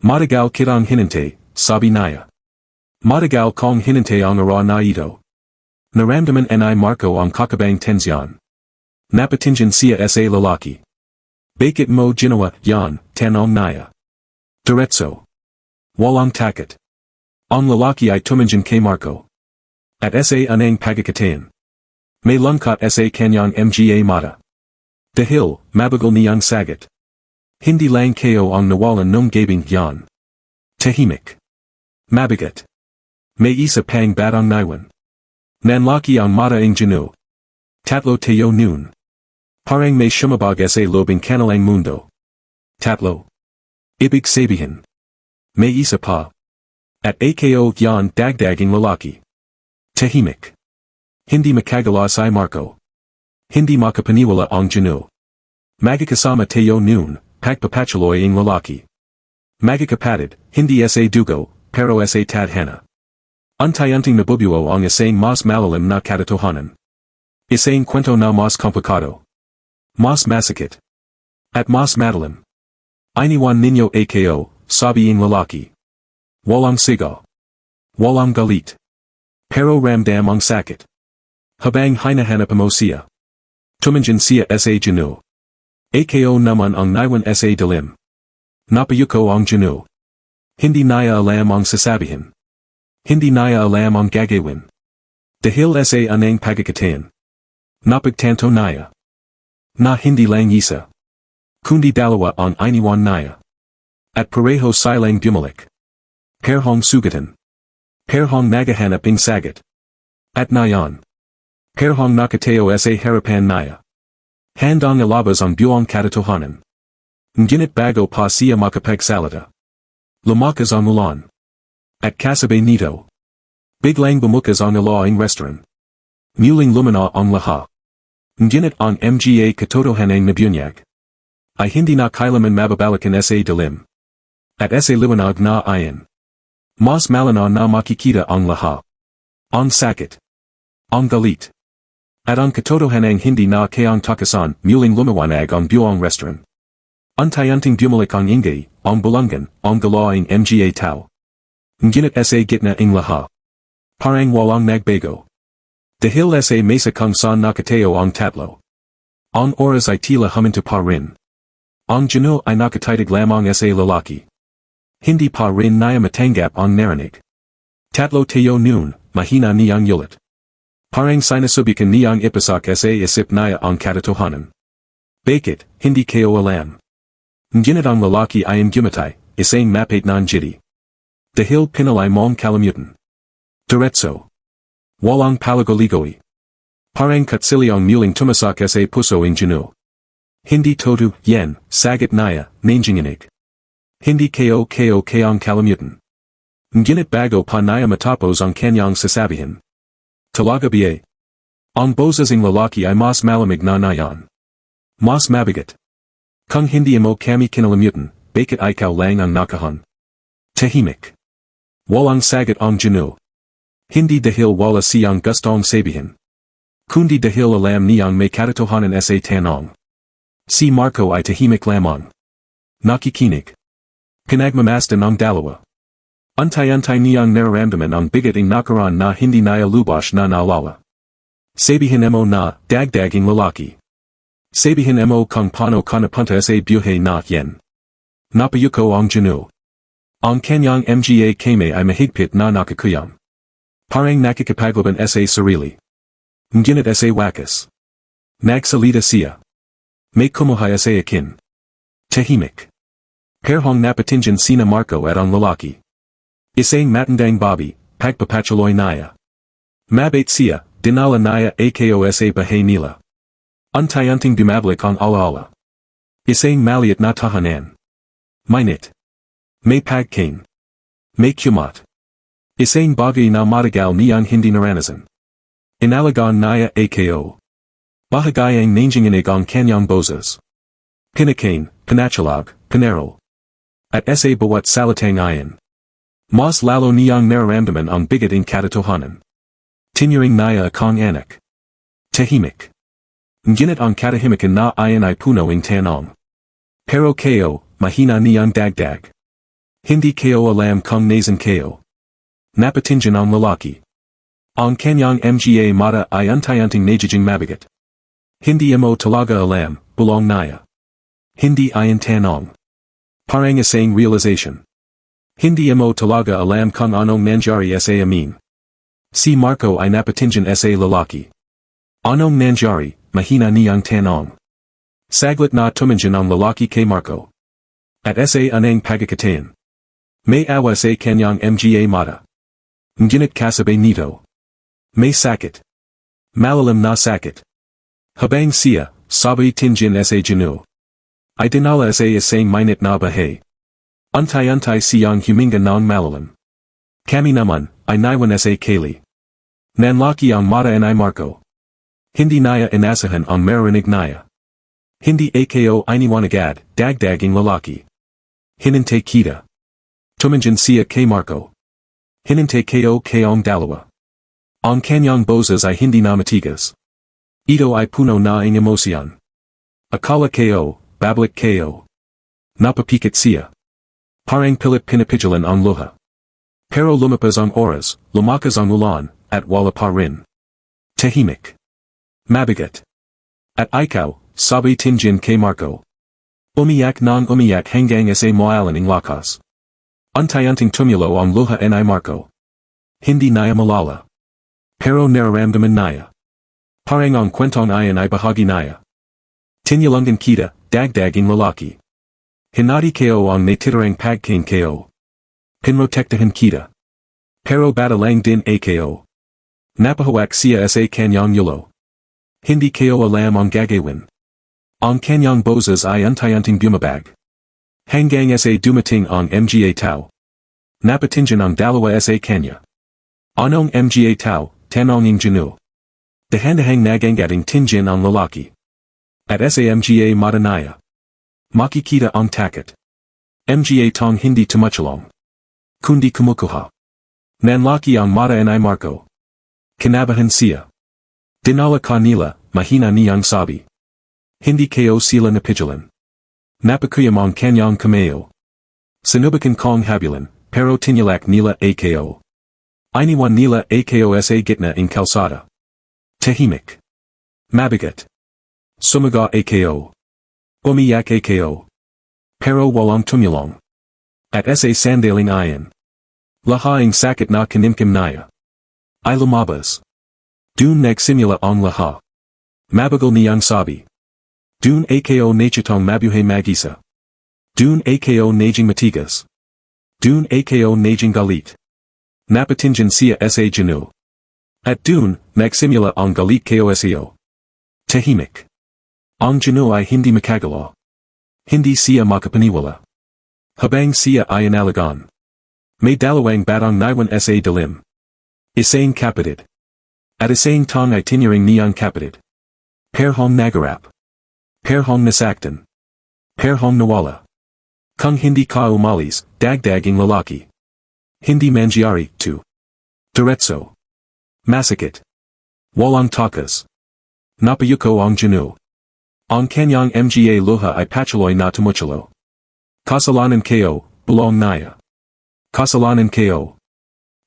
Speaker 1: Matagal kitang hinintay, sabi niya. Matagal kong hinintay ang araw na ito. Naramdaman ni Marco ang kakabang tensyon. Napatingin siya sa lalaki. Bakit mo ginawa yan, tanong niya. Diretso. Walang takot. Ang lalaki ay tumingin kay Marco. At sa anang pagkakataon. May lungkot sa kanyang mga mata. Dahil, mabagal niyang sagot. Hindi lang kayo ang nawalan ng gabing yan. Tahimik. Mabigat. May isa pang batang naiwan. Nanlaki ang mata ng Ginoo. Tatlo tayo noon. Parang may shumabag sa lobing kanilang mundo. Tatlo. Ibig sabihin. May isa pa. At ako yan dagdaging lalaki. Tahimik. Hindi makagala si Marco. Hindi makapaniwala ang Ginoo. Magkakasama tayo noon, pagpapatuloy ang lalaki. Magkakapatid, hindi sa dugo, pero sa tadhana. Unti-unting nabubuo ang isang mas malalim na katotohanan. Isang kwento na mas komplikado. Mas masakit. At mas madalim. Iniwan ninyo ako, sabi ang lalaki. Walang sigaw. Walang galit. Pero ramdam ang sakit. Habang hinahanap mo siya. Tumingin siya sa Ginoo. Ako naman ang naiwan sa dilim. Napayuko ang Ginoo. Hindi niya alam ang sasabihin. Hindi niya alam ang gagawin. Dahil sa anang pagkakataon. Napagtanto niya. Na hindi lang isa. Kundi dalawa ang iniwan niya. At pareho silang bumalik. Perhong sugatan. Perhong naghahanap ng sagot. At nayon. Perhong nakatayo sa harapan niya. Handang ilabas ang buong katotohanan. Ngunit bago pa siya makapagsalita. Lumakas ang ulan. At kasabay nito. Biglang bumukas ang ilaw restaurant. Muling lumina ang lahat. Ngunit ang mga katotohanang nabunyag. Ay hindi na kailanman mababalikan sa dilim. At sa liwanag na iyan. Mas malinaw na makikita ang lahat. Ang sakit. Ang galit. At ang katotohanang hindi na kayang takasan, muling lumawanag ang buong restaurant. Unti-unting bumalik ang ingay, ang bulungan, ang galaw ng mga tao. Ngunit sa gitna ng lahat. Parang walang nagbago. Dahil sa mesa kung saan nakatayo ang tatlo. Ang oras ay tila huminto pa rin. Ang Ginoo ay nakatitig lamang sa lalaki. Hindi pa rin niya matanggap ang narinig. Tatlo tayo noon, mahina niyang yulit. Parang sinasubikan niyang ipasak sa isip niya ang katotohanan. Bakit, hindi kayo alam. Ngunit ang lalaki ay gumatay, isang mapait ng jiti. Dahil pinalay mong kalimutan. Diretso. Walang palagoligoy. Parang katsilyang muling tumasak sa puso ng Ginoo. Hindi todo, yan, sagot niya, nanginginig. Hindi ko kayang kalimutan. Ngunit bago pa naya matapos ang kanyang sasabihin. Talaga ba? Ang boses ng lalaki ay mas malamig na nayan. Mas mabigat. Kung hindi mo kami kinalimutan, bakit ikaw lang ang nakahan? Tahimik. Walang sagot ang Ginoo. Hindi dahil wala siyang gustong sabihin. Kundi dahil alam niyang may katotohanan sa tanong. Si Marco ay tahimik lamang. Nakikinig. Pinagmamasdan ang dalawa. Antay-antay niyang nararamdaman ang bigat ng nakaraan na hindi naya lubos na naalala. Sabihin mo na, dagdaging lalaki. Sabihin mo kung paano ka napunta sa buhay na yan. Napayuko ang Ginoo. Ang kanyang mga kame ay mahigpit na nakakayam. Parang nakikipaglaban sa sarili. Ngunit sa wakas. Nagsalita siya. May kumuhay sa akin. Tahimik. Perhong napatingin sina Marco at ang lalaki. Isang matandang babi, pagpapatuloy naya. Mabait siya, dinala naya ako sa bahay nila. Antay-anting dumablik ang alaala. Isang maliit na tahanan. Mainit. May pagkain. May kumat. Isang bagay na matagal niyang hindi naranasan. Inalagaan naya ako. Bahagayang nanginginig ang kanyang boses. Pinakain, pinachalag, pinero. At sa bawat salitang ayan. Mas lalo niyang nararamdaman ang bigat ng katotohanan. Tinuring naya akong anak. Tahimik. Ngunit ang katahimikan na ayan ay puno ng tanong. Pero ko, mahina niyang dagdag. Hindi ko alam kung nasan ko. Napatingin ang lalaki. Ang kanyang mga mata ay antay-anting nagiging mabigat. Hindi mo talaga alam, bulong naya. Hindi ayan tanong. Parang isang realization. Hindi mo talaga alam kung anong nangyari sa amin. Si Marco ay napatingin sa lalaki. Anong nangyari, mahina niyang tanong. Saglit na tumingin ang lalaki kay Marco. At sa anang pagkakatain. May awa sa kanyang mga mata. Ngunit kasabay nito. May sakit. Malalim na sakit. Habang siya, sabay tingin sa Ginoo. Ay dinala sa isang mainit na bahay. Antay-antay siyang huminga ng malalim. Kami naman, ay naiwan sa Kaylee. Nanlaki ang mata ay Marco. Hindi naya inasahan ang marinig naya. Hindi ako iniwan agad, dagdaging lalaki. Hinintay kita. Tumingin siya kay Marco. Hinintay ko kayong dalawa. Ang kanyang boses ay hindi na matigas. Ito ay puno na ng emosyon. Akala ko, babalik ko. Napapikit siya. Parang pilit pinapigilan ang luha. Pero lumapas ang oras, lumakas ang ulan, at wala pa rin. Tahimik. Mabigat. At ikaw, sabi tingin kay Marco. Umiyak ng umiyak hanggang sa moalan ng lakas. Antay-anting tumulo ang luha ni Marco. Hindi naya malala. Pero nararamdaman naya. Parang ang kwentong ayan ay bahagi naya. Tinyalangan kita, dagdaging lalaki. Hinati ko ang natirang pagkain ko. Pinrotektahan kita. Pero batalang din ako. Napahawak siya sa kanyang yulo. Hindi ko alam ang gagawin. Ang kanyang boses ay antay-anting bumabag. Hanggang sa dumating ang mga tao. Napatingin ang dalawa sa kanya. Anong mga tao, tanong ng Ginoo. Dahan-dahang nagangating tingin ang lalaki. At sa mga mata naya. Makikita ang takot. Mga tong hindi tumutulong. Kundi kumukuha. Nanlaki ang mata ni Marco. Kinabahan siya. Dinala kanila, mahina niyang sabi. Hindi ko sila napigilan. Napakuyam ang kanyang kameo. Sinubukan kong habulan, pero tinyalak nila ako. Iniwan nila ako sa gitna ng kalsada. Tahimik. Mabigat. Sumaga ako. Umiyak ako. Pero walang tumulong. At sa sandaling ayan. Lahaing sakit na kanimkim naya. Ay lumabas. Dun nagsimula ang laha. Mabagal niyang sabi. Dun ako nachitong mabuhay magisa. Dun ako naging matigas. Dun ako naging galit. Napatingin siya sa Ginoo. At dun, nagsimula ang galit ko sa Tahimik. Ang Ginoo ay hindi makagalaw. Hindi siya makapaniwala. Habang siya ay inalagaan. May dalawang batang naiwan sa dilim. Isang kapatid. At isang tong ay tinuring niyang kapatid. Parehong nagarap. Parehong nasaktan. Parehong nawala. Kung hindi ka umalis, dagdaging lalaki. Hindi mangyari, 2. Diretso. Masakit. Walang takas. Napayuko ang Ginoo. Ang kanyang mga luha ay patuloy na tumutulo. Kasalanan kayo, buong naya. Kasalanan kayo.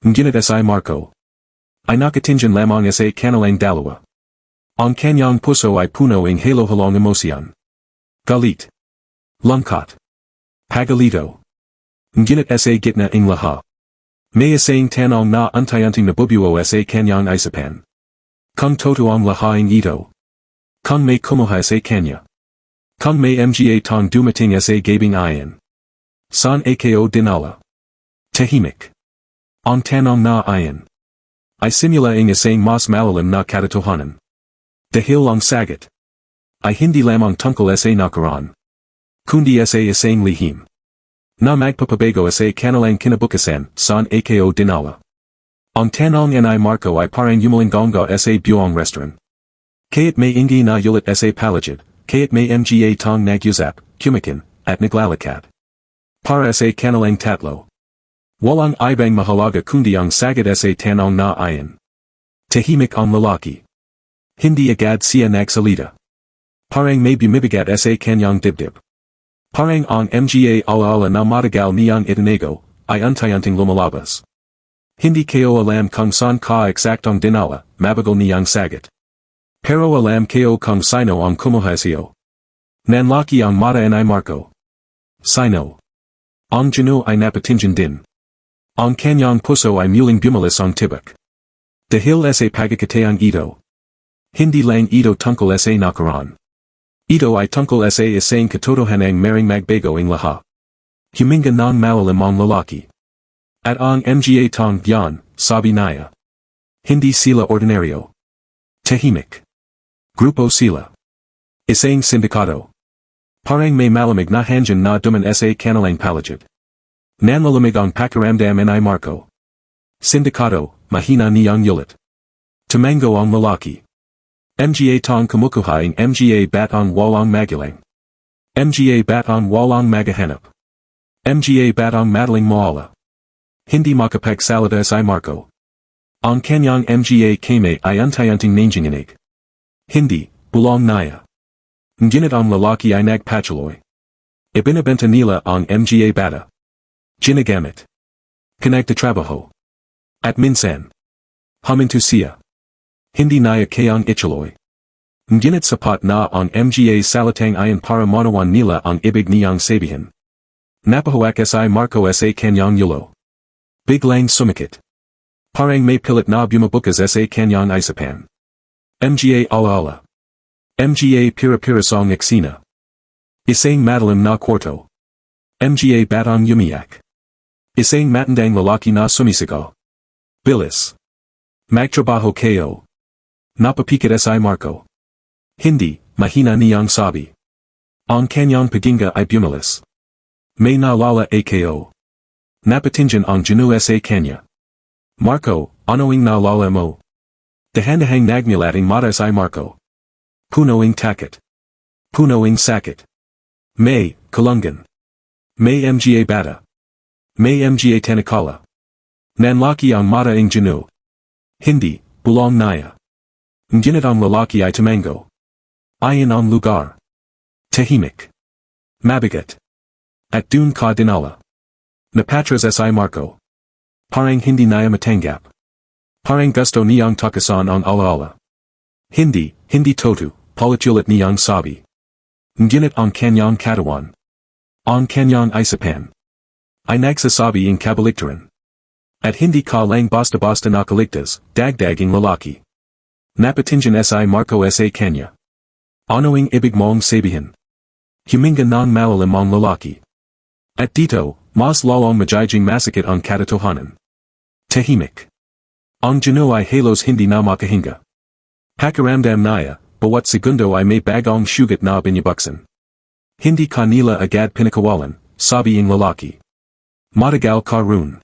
Speaker 1: Ngunit ay Marco. Ay nakatingin lamang sa kanilang dalawa. Ang kanyang puso ay puno ng halo-halong emosyon. Galit. Lungkot. Pagalito. Ngunit sa gitna ng lahat. May isang tanong na unti-unting nabubuo sa kanyang isipan. Kung totoo ang lahat ng ito. Kung may kumuha sa kanya. Kung may mga tong dumating sa gabing ayan. Saan ako dinala? Tahimik. Ang tanong na ayan. Ay simula ng isang mas malalim na katotohanan. Dahil ang sagot. Ay hindi lamang tungkol sa nakaraan. Kundi sa isang lihim. Na magpapabago sa kanilang kinabukasan, saan ako dinala. Ang tanong ay Marco ay parang yumalinggonga sa buong restaurant. Kaya't may ingi na ulit sa palagid, kaya't may mga tong nagyusap, kumikin, at naglalakad. Para sa kanilang tatlo. Walang ibang mahalaga kundi ang sagot sa tanong na ayan. Tahimik ang lalaki. Hindi agad siya nagsalita. Parang may bumibigat sa kanyang dibdib. Parang ang mga alaala na matagal niyang itinago, ay unti-unting lumalabas. Hindi kayo alam kung saan ka eksaktong dinala, mabagal niyang sagot. Pero alam kayo kung sino ang kumuha siyo. Nanlaki ang mata ay Marco. Sino? Ang Ginoo ay napatingin din. Ang kanyang puso ay muling bumalis ang tibak. Dahil sa pagkakataang ito. Hindi lang ito tungkol sa nakaraan. Ito ay tungkol sa isang katotohanang maring magbago ang lahat. Huminga ng malalim ang lalaki. At ang mga tong yan, sabi niya. Hindi sila ordinaryo. Tahimik. Grupo sila. Isang sindikato. Parang may malamig na hangin na duman sa kanilang palagid. Nanlalamig ang pakiramdam ay Marco. Sindikato, mahina niyang ulit. Tumango ang lalaki. Mga tong kumukuha ang mga batang walang magaling. Mga batang walang magahanap. Mga batang madaling mawala. Hindi makapagsalita si Marco. Ang kanyang mga kame ay unti-unting nanginginig. Hindi, buong naya. Ngunit ang lalaki ay nagpatuloy. Ibinabenta nila ang mga bata. Ginagamit. Pinagtatrabaho. At minsan. Huminto siya. Hindi naya kayang ituloy. Ngunit sapat na ang mga salitang ayon para manawan nila ang ibig niyang sabihin. Napahawak si Marco sa kanyang ulo. Biglang sumikit. Parang may pilit na bumabukas sa kanyang isipan. Mga alaala. Mga pira-pirasong eksena. Isang madalim na kwarto. Mga batang umiyak. Isang matandang lalaki na sumisigaw. Bilis. Magtrabaho kayo. Napapikit si Marco. Hindi, mahina niyang sabi. Ang kanyang paginga ay bumalis. May naalala ako. Napatingin ang Ginoo sa kanya. Marco, ano'ing naalala mo? Dahan-dahang nagmulating mata si Marco. Punoing takot. Punoing sakit. May, kalungan. May mga bata. May mga tanakala. Nanlaki ang mata ng Ginoo. Hindi, buong naya. Ngunit ang lalaki ay tumango. Ayon ang lugar. Tahimik. Mabigat. At dun ka dinala. Napatras si Marco. Parang hindi naya matanggap. Parang gusto niyang takasan ang alaala. Hindi toto, paulit niyang sabi. Ngunit ang kanyang katawan. Ang kanyang isipan. Ay nagsasabi ang kabaliktaran. At hindi ka lang basta-basta nakaligtas, dagdaging lalaki. Napatingin si Marco sa kanya. Ano'ing ibig mong sabihin? Huminga ng malalim ang lalaki. At dito, mas lalong magiging masakit ang katotohanan. Tahimik. Ang Ginoo ay halos hindi na makahinga. Pakiramdam niya, bawat segundo ay may bagong sugat na binibuksan. Hindi kanila agad pinakawalan, sabi ng lalaki. Matagal ka run.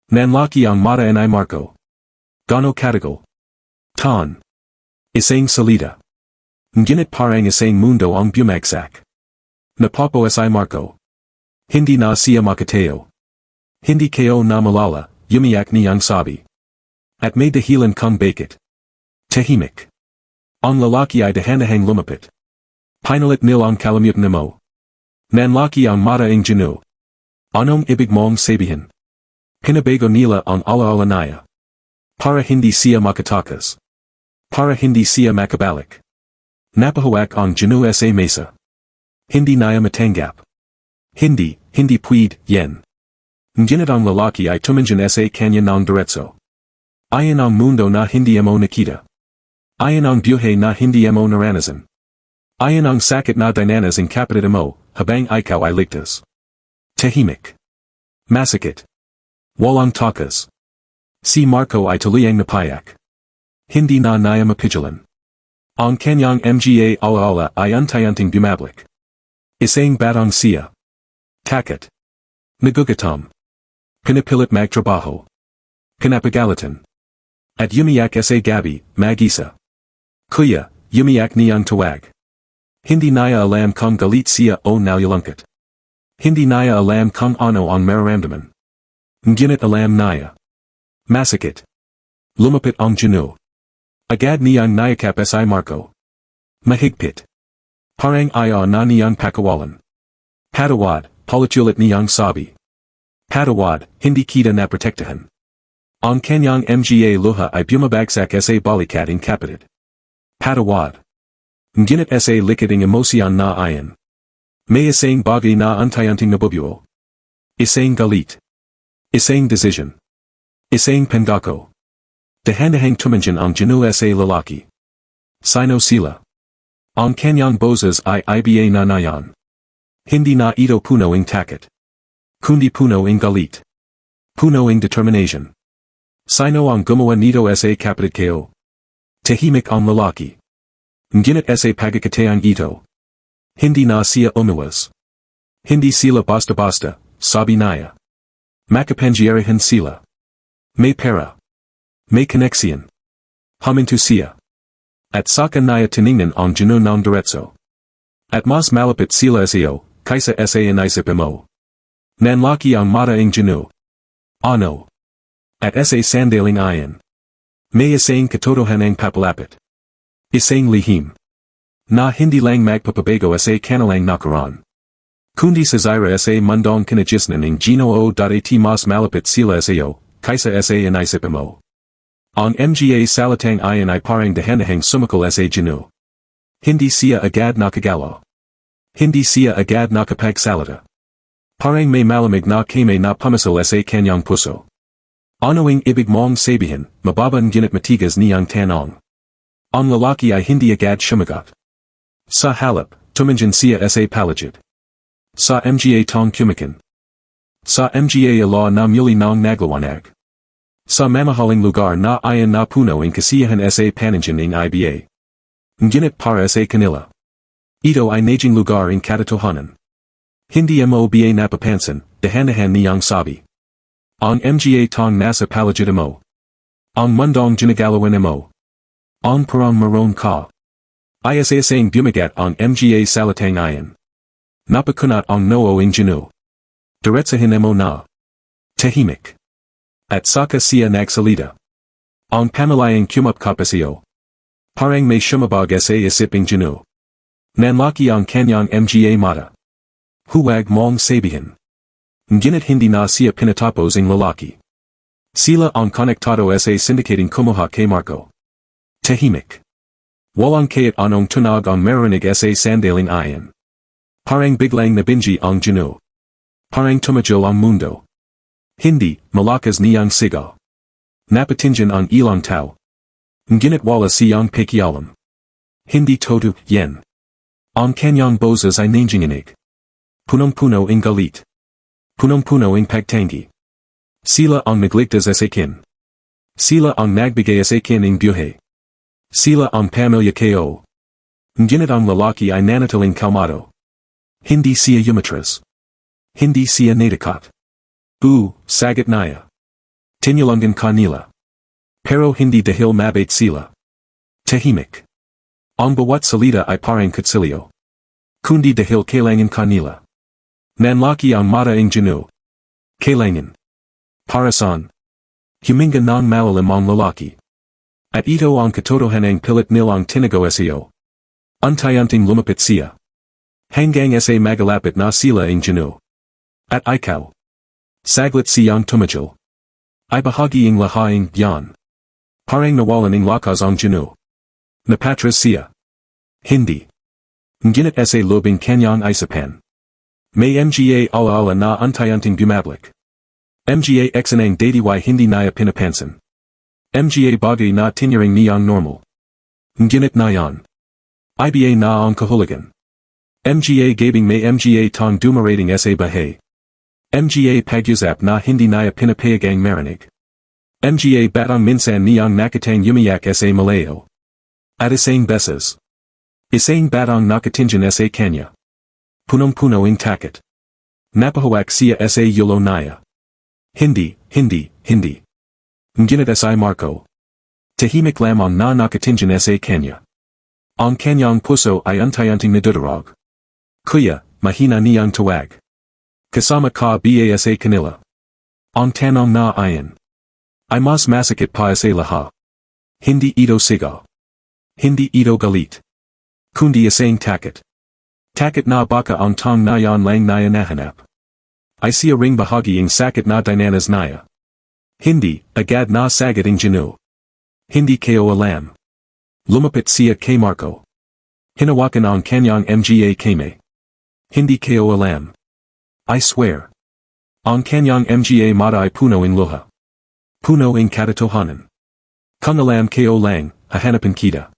Speaker 1: Nanlaki ang mata ni Marco. Gano katagal. Tan. Isang salita. Ngunit parang isang mundo ang bumagsak. Napapo si Marco. Hindi na siya makatayo. Hindi kayo na malala, umiyak niyang sabi. At may dahilan kung bakit. Tahimik. Ang lalaki ay dahan-dahang lumapit. Pinalit nil ang kalimutan mo. Nanlaki ang mata ng Ginoo. Anong ibig mong sabihin? Pinabago nila ang alaala niya. Para hindi siya makatakas. Para hindi siya makabalik. Napahawak ang Ginoo sa mesa. Hindi niya matanggap. Hindi pwede, yan. Ngunit ang lalaki ay tumingin sa kanya ng diretso. Ayon ang mundo na hindi mo nakita. Ayon ang buhay na hindi mo naranasan. Ayon ang sakit na dinanas ng kapatid mo, habang ikaw ay ligtas. Tahimik. Masakit. Walang takas. Si Marco ay tuluyang napaiyak. Hindi na niya mapigilan. Ang kanyang mga alaala ay unti-unting bumabalik. Isang batang siya. Takot. Nagugutom. Pinipilit magtrabaho. Pinapagalitan. At umiyak sa gabi, mag-isa. Kuya, umiyak niyang tawag. Hindi niya alam kung galit siya o nalulungkot. Hindi niya alam kung ano ang mararamdaman. Ngunit alam niya. Masakit. Lumapit ang Ginoo. Agad niyang nayakap si Marco. Mahigpit. Parang ayaw na niyang pakawalan. Patawad, palitsulit niyang sabi. Patawad, hindi kita naprotektahan. Ang kanyang mga luha ay bumabagsak sa balikat ng kapatid. Patawad. Ngunit sa likid ng emosyon na ayon. May isang bagay na unti-unting nabubuo. Isang galit. Isang decision. Isang pangako. Dahan-dahang tumingin ang Ginoo sa lalaki. Sino sila? Ang kanyang boses ay iba na nayan. Hindi na ito puno ng takot. Kundi puno ng galit. Puno ng determination. Sino ang gumawa nito sa kapatid ko? Tahimik ang lalaki. Ngunit sa pagkakataong ito. Hindi na siya umiwas. Hindi sila basta-basta, sabi niya. Makapangyarihan sila. May pera. May koneksyon. Huminto siya. At saka niya tiningnan ang Ginoo ng diretso. At mas malapit sila sa iyo, kaysa sa inisip mo. Nanlaki ang mata ng Ginoo. Ano? At sa sandaling ayon. May isang katotohanang papalapit. Isang lihim. Na hindi lang magpapabago sa kanilang nakaraan. Kundi sa zaira sa mundong kinajisnan ng Ginoo at mas malapit sila sa iyo, kaysa sa inisip mo. Ang mga salitang ayon ay parang dahan-dahang sumakal sa Ginoo. Hindi siya agad nakagalaw. Hindi siya agad nakapagsalita. Parang may malamig na kame na pumasal sa kanyang puso. Ano ang ibig mong sabihin, mababan ginit matigas niyang tanong. Ang lalaki ay hindi agad sumagot. Sa halip, tumingin siya sa paligid. Sa mga tong kumikin. Sa mga law na muli ng nagliwanag. Sa mamahaling lugar na ayon na puno ang kasiyahan sa paningin ng iba. Ngunit para sa kanila. Ito ay naging lugar ng katotohanan. Hindi mo ba napapansin, dahan-dahan niyang sabi. Ang mga tong nasa paligid mo. Ang mundong ginagalawan mo. Ang parang maroon ka. Ay isang bumagat ang mga salitang ayon. Napakunat ang noo ng Ginoo. Diretsahin mo na. Tahimik. At saka siya nagsalita. Ang pamalayang kumapkapasiyo. Parang may shumabag sa isip ng Ginoo. Nanlaki ang kanyang mga mata. Huwag mong sabihin. Ngunit hindi na siya pinatapos ang lalaki. Sila ang konektado sa syndicating kumuha kay Marco. Tahimik. Walang kahit anong tunog ang marinig sa sandaling ayon. Parang biglang nabingi ang Ginoo. Parang tumagil ang mundo. Hindi, malakas niyang sigaw. Napatingin ang ilang tao. Ngunit wala siyang pakialam. Hindi todo, yan. Ang kanyang boses ay nanginginig. Punong-puno ang galit. Punong-puno ang pagtanggi. Sila ang nagligtas sa akin. Sila ang nagbigay sa akin ng buhay. Sila ang pamilya ko. Ngunit ang lalaki ay nanatiling kalmado. Hindi siya umatras. Hindi siya natakot. Sagot niya. Tinulungan kanila. Pero hindi dahil mabait sila. Tahimik. Ang bawat salita ay parang kutsilyo. Kundi dahil kailangan kanila. Nanlaki ang mata ng Ginoo. Kailangan. Para saan? Huminga ng malalim ang lalaki. At ito ang katotohanang pilit nilang tinegosyo. Unti-unting lumapit siya. Hanggang sa magalapit na sila ng Ginoo. At ikaw. Saglit siyang tumigil. Ay bahagi ng lahaing yan. Parang nawalan ng lakas ang Ginoo. Napatras siya. Hindi. Ngunit sa lobing kanyang isapan. May mga alaala na unti-unting bumabalik. Mga eksanang datiway hindi niya pinapansin. Mga bagay na tinuring niyang normal. Ngunit na yan. Iba na ang kahulugan. Mga gabing may mga tong dumarating sa bahay. Mga pagyusap na hindi niya pinapayagang marinig. Mga batang minsan niyang nakatang umiyak sa malayo. At isang beses. Isang batang nakatingin sa kanya. Punong-puno ang takot. Napahawak siya sa yulo niya. Hindi. Ngunit sa Marco. Tahimik lamang na nakatingin sa kanya. Ang kanyang puso ay unti-unting nadudarog. Kuya, mahina niyang tawag. Kasama ka ba sa kanila. Ang tanong na ayan. Ay mas masakit pa sa lahat. Hindi ito sigaw. Hindi ito galit. Kundi isang takot. Takot na baka ang tong na yan lang naya nahanap. Ay siya ring bahagi ang sakit na dinanas naya. Hindi, agad na sagot ang Ginoo. Hindi kayo alam. Lumapit siya kay Marco. Hinawakan ang kanyang mga kame. Hindi kayo alam. I swear. Ang kanyang mga mata ay puno in luha. Puno in katotohanan. Kung alam kayo lang, hahanapin kita.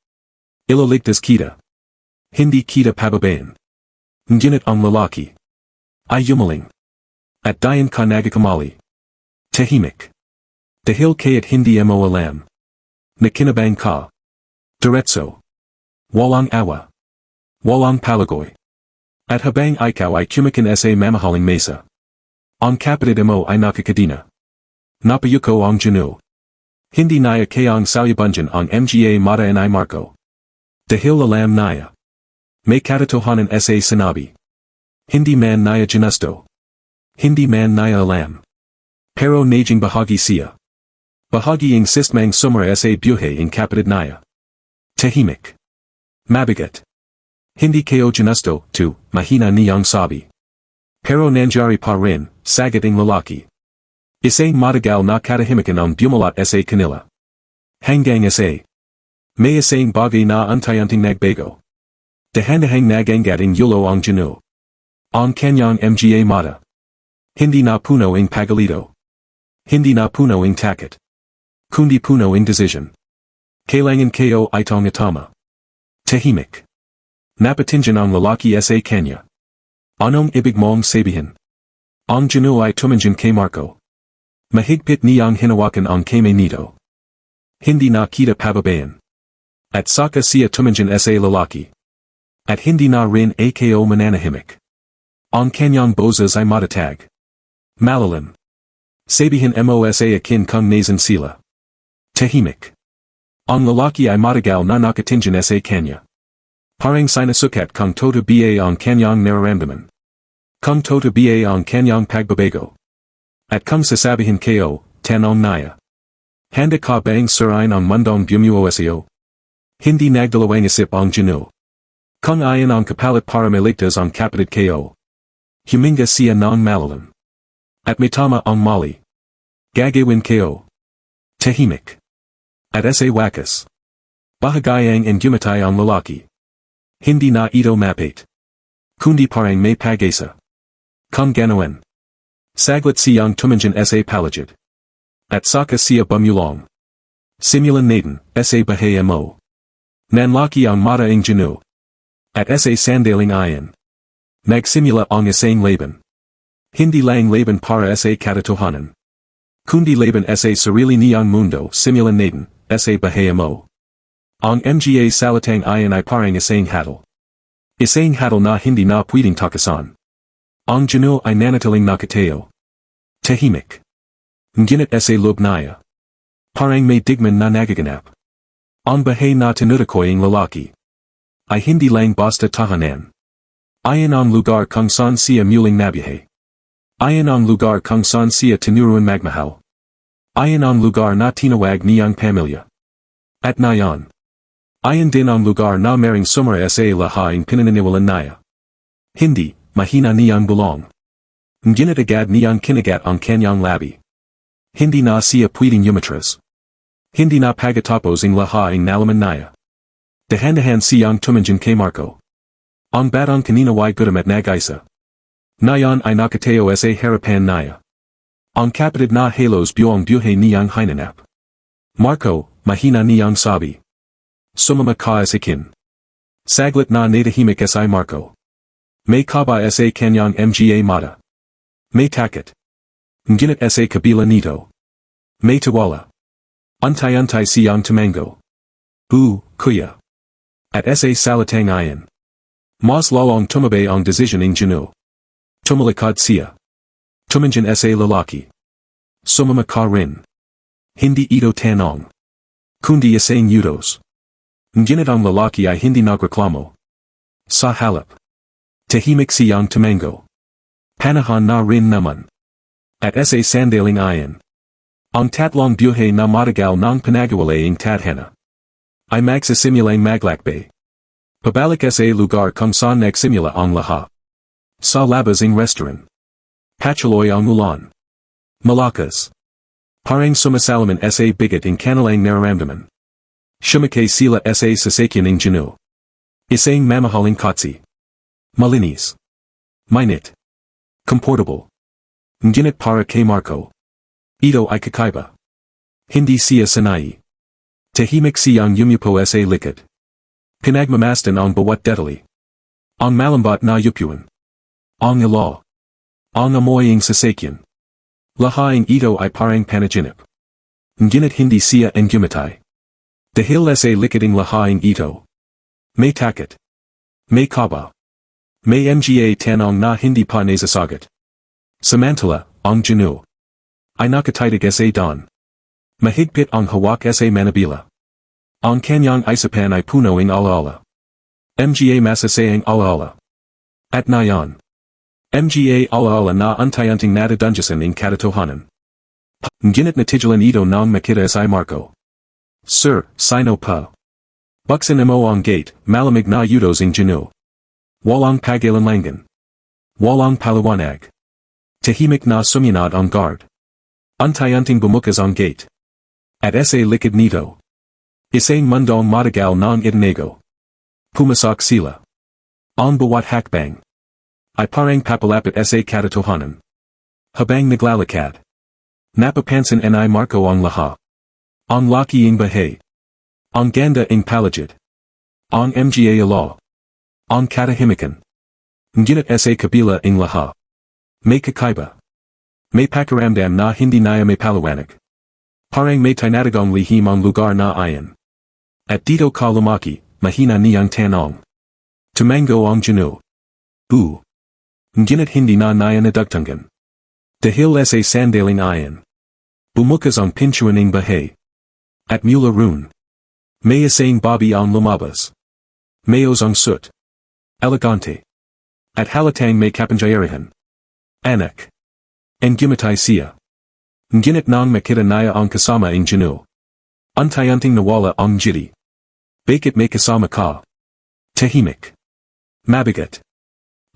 Speaker 1: Ilaligtas kita. Hindi kita pababayan. Ngunit ang lalaki. Ay yumaling. At dayan ka nagakamali. Tahimik. Dahil kaya't hindi mo alam. Nakinabang ka. Diretso. Walang awa. Walang palagoy. At habang ikaw ay kumakin sa mamahaling mesa. Ang kapatid mo ay nakakadina. Napayuko ang Ginoo. Hindi naya kayang salyabunjan ang mga mata ay Marco. Dahil alam naya. May katotohanan sa sinabi. Hindi man naya ginusto. Hindi man naya alam. Pero naging bahagi siya. Bahagi ang sistemang sumara sa buhay ang kapatid naya. Tahimik. Mabigat. Hindi kayo ginusto, mahina niyang sabi. Pero nangyari pa rin, sagot ang lalaki. Isang matagal na katahimikan ang bumulat sa kanila. Hanggang sa. May isang bagay na unti-unting nagbago. Dahan-dahang nagangat ang yulo ang Ginoo. Ang kanyang mga mata. Hindi na puno ang pagalito. Hindi na puno ang takot. Kundi puno ang decision. Kailangan kayo ay tama. Tahimik. Napatingin ang lalaki sa kanya. Anong ibig mong sabihin? Ang Ginoo ay tumingin kay Marco. Mahigpit niyang hinawakan ang kamay nito. Hindi na kita pababayan. At saka siya tumingin sa lalaki. At hindi na rin ako mananahimik. Ang kanyang boses ay matatag. Malalim. Sabihin mo sa akin kung nasan sila. Tahimik. Ang lalaki ay matagal na nakatingin sa kanya. Parang sinasukat kung toto ba ang kanyang nararamdaman. Kung toto ba ang kanyang pagbabago. At kung sasabihin kayo, tanong naya. Handa ka bang surain ang mundong bumuosyo? Hindi nagdalawang isip ang Ginoo. Kung ayan ang kapalit para maligtas ang kapatid kayo. Huminga siya ng malalim. At may tama ang mali. Gagawin kayo. Tahimik. At sa wakas. Bahagayang and gumatay ang lalaki. Hindi na ito mapait. Kundi parang may pag-asa. Kung ganawan. Saglit siyang tumingin sa palagid. At saka siya bumulong. Simulan natin, sa bahay mo. Nanlaki ang mata ng Ginoo. At sa sandaling ayan. Nagsimula ang isang laban. Hindi lang laban para sa katotohanan. Kundi laban sa sarili niyang mundo simulan natin, sa bahay mo. Ang mga salitang ayan ay parang isang hatol. Isang hatol na hindi na pwedeng takasan. Ang Ginoo ay nanatiling nakatayo. Tahimik. Ngunit sa loob niya. Parang may digman na nagaganap. Ang buhay na tinutukoying lalaki ay hindi lang basta tahanan. Ayon ang lugar kung saan siya muling nabuhay. Ayon ang lugar kung saan siya tinuruan magmahal. Ayon ang lugar na tinawag niyang pamilya. At ngayon. Ayon din ang lugar na maring sumara sa lahaing pinaniniwalan niya. Hindi, mahina niyang bulong. Ngunit agad niyang kinagat ang kanyang labi. Hindi na siya pwedeng umatras. Hindi na pagkatapos ang lahaing nalaman niya. Dahan-dahan siyang tumanjin kay Marco. Ang batang kanina ay gutom at nag-isa. Ngayon ay nakatayo sa harapan niya. Ang kapatid na halos buong buhay niyang hinanap. Marco, mahina niyang sabi. Sumama ka sa akin. Saglit na natahimik si Marco. May kaba sa kanyang mga mata. May takot. Ngunit sa kabila nito. May tiwala. Antay-antay siyang tumango. Kuya. At sa salitang iyon. Mas lalong tumabay ang desisyon ng Ginoo. Tumalikod siya. Tumanjin sa lalaki. Sumama ka rin. Hindi ito tanong. Kundi isang utos. Ngunit ang lalaki ay hindi nagreklamo. Sa halip. Tahimik siyang tumango. Panahon na rin naman. At sa sandaling iyon. Ang tatlong buhay na matagal ng panagawalayang tadhana. Ay magsisimulang maglakbay. Pabalik sa lugar kung saan nagsimula ang lahat. Sa labas ng restaurant. Patuloy ang ulan. Malakas. Parang sumasalamin sa bigat ang kanilang nararamdaman. Shumakay sila sa sasakyan ng Ginoo. Isang mamahaling kotse. Malinis. Mainit. Comfortable. Ngunit para kay Marco. Ito ay kakaiba. Hindi siya sanay. Tahimik siyang yumupo sa likod. Pinagmamasdan ang bawat detalye. Ang malambot na upuan. Ang ilaw. Ang amoy ng sasakyan. Lahaing ito ay parang panaginip. Ngunit hindi siya ang gumatay. Dahil sa likod ng lahaing ito. May takot. May kaba. May mga tanong na hindi pa nasasagot. Samantala, ang Ginoo ay nakatitig sa dawn. Mahigpit ang hawak sa manabila. Ang kanyang isapan ay puno ng alaala. Mga masasayang alaala. At ngayon. Mga alaala na antay-anting natadunjasan ng katotohanan. Ngunit natigilan ito nang makita si Marco. Sir, sino pa? Buksan mo ang gate, malamig na utos ng Ginoo. Walang pag-alinlangan. Walang paliwanag. Tahimik na sumunod ang guard. Antay-anting bumukas ang gate. At sa likod nito. Isang mundong matagal ng itinago. Pumasok sila. Ang bawat hakbang. Ay parang papalapit sa katotohanan. Habang naglalakad. Napapansin ni Marco ang lahat. Ang laki ng bahay. Ang ganda ng paligid. Ang mga alaw. Ang katahimikan. Ngunit sa kabila ng lahat. May kakaiba. May pakiramdam na hindi niya may paliwanag. Parang may tinatagong lihim ang lugar na iyon. At dito ka lumaki, mahina niyang tanong. Tumango ang Ginoo. Ngunit hindi na niya nadagtangan. Dahil sa sandaling iyon. Bumukas ang pintuan ng bahay. At mula roon. May isang babi ang lumabas. Mayos ang suit. Elegante. At halatang may kapangyarihan. Anak. Ang gumatay siya. Ngunit nang makita niya ang kasama ng Ginoo. Antay-anting nawala ang jiti. Bakit may kasama ka? Tahimik. Mabigat.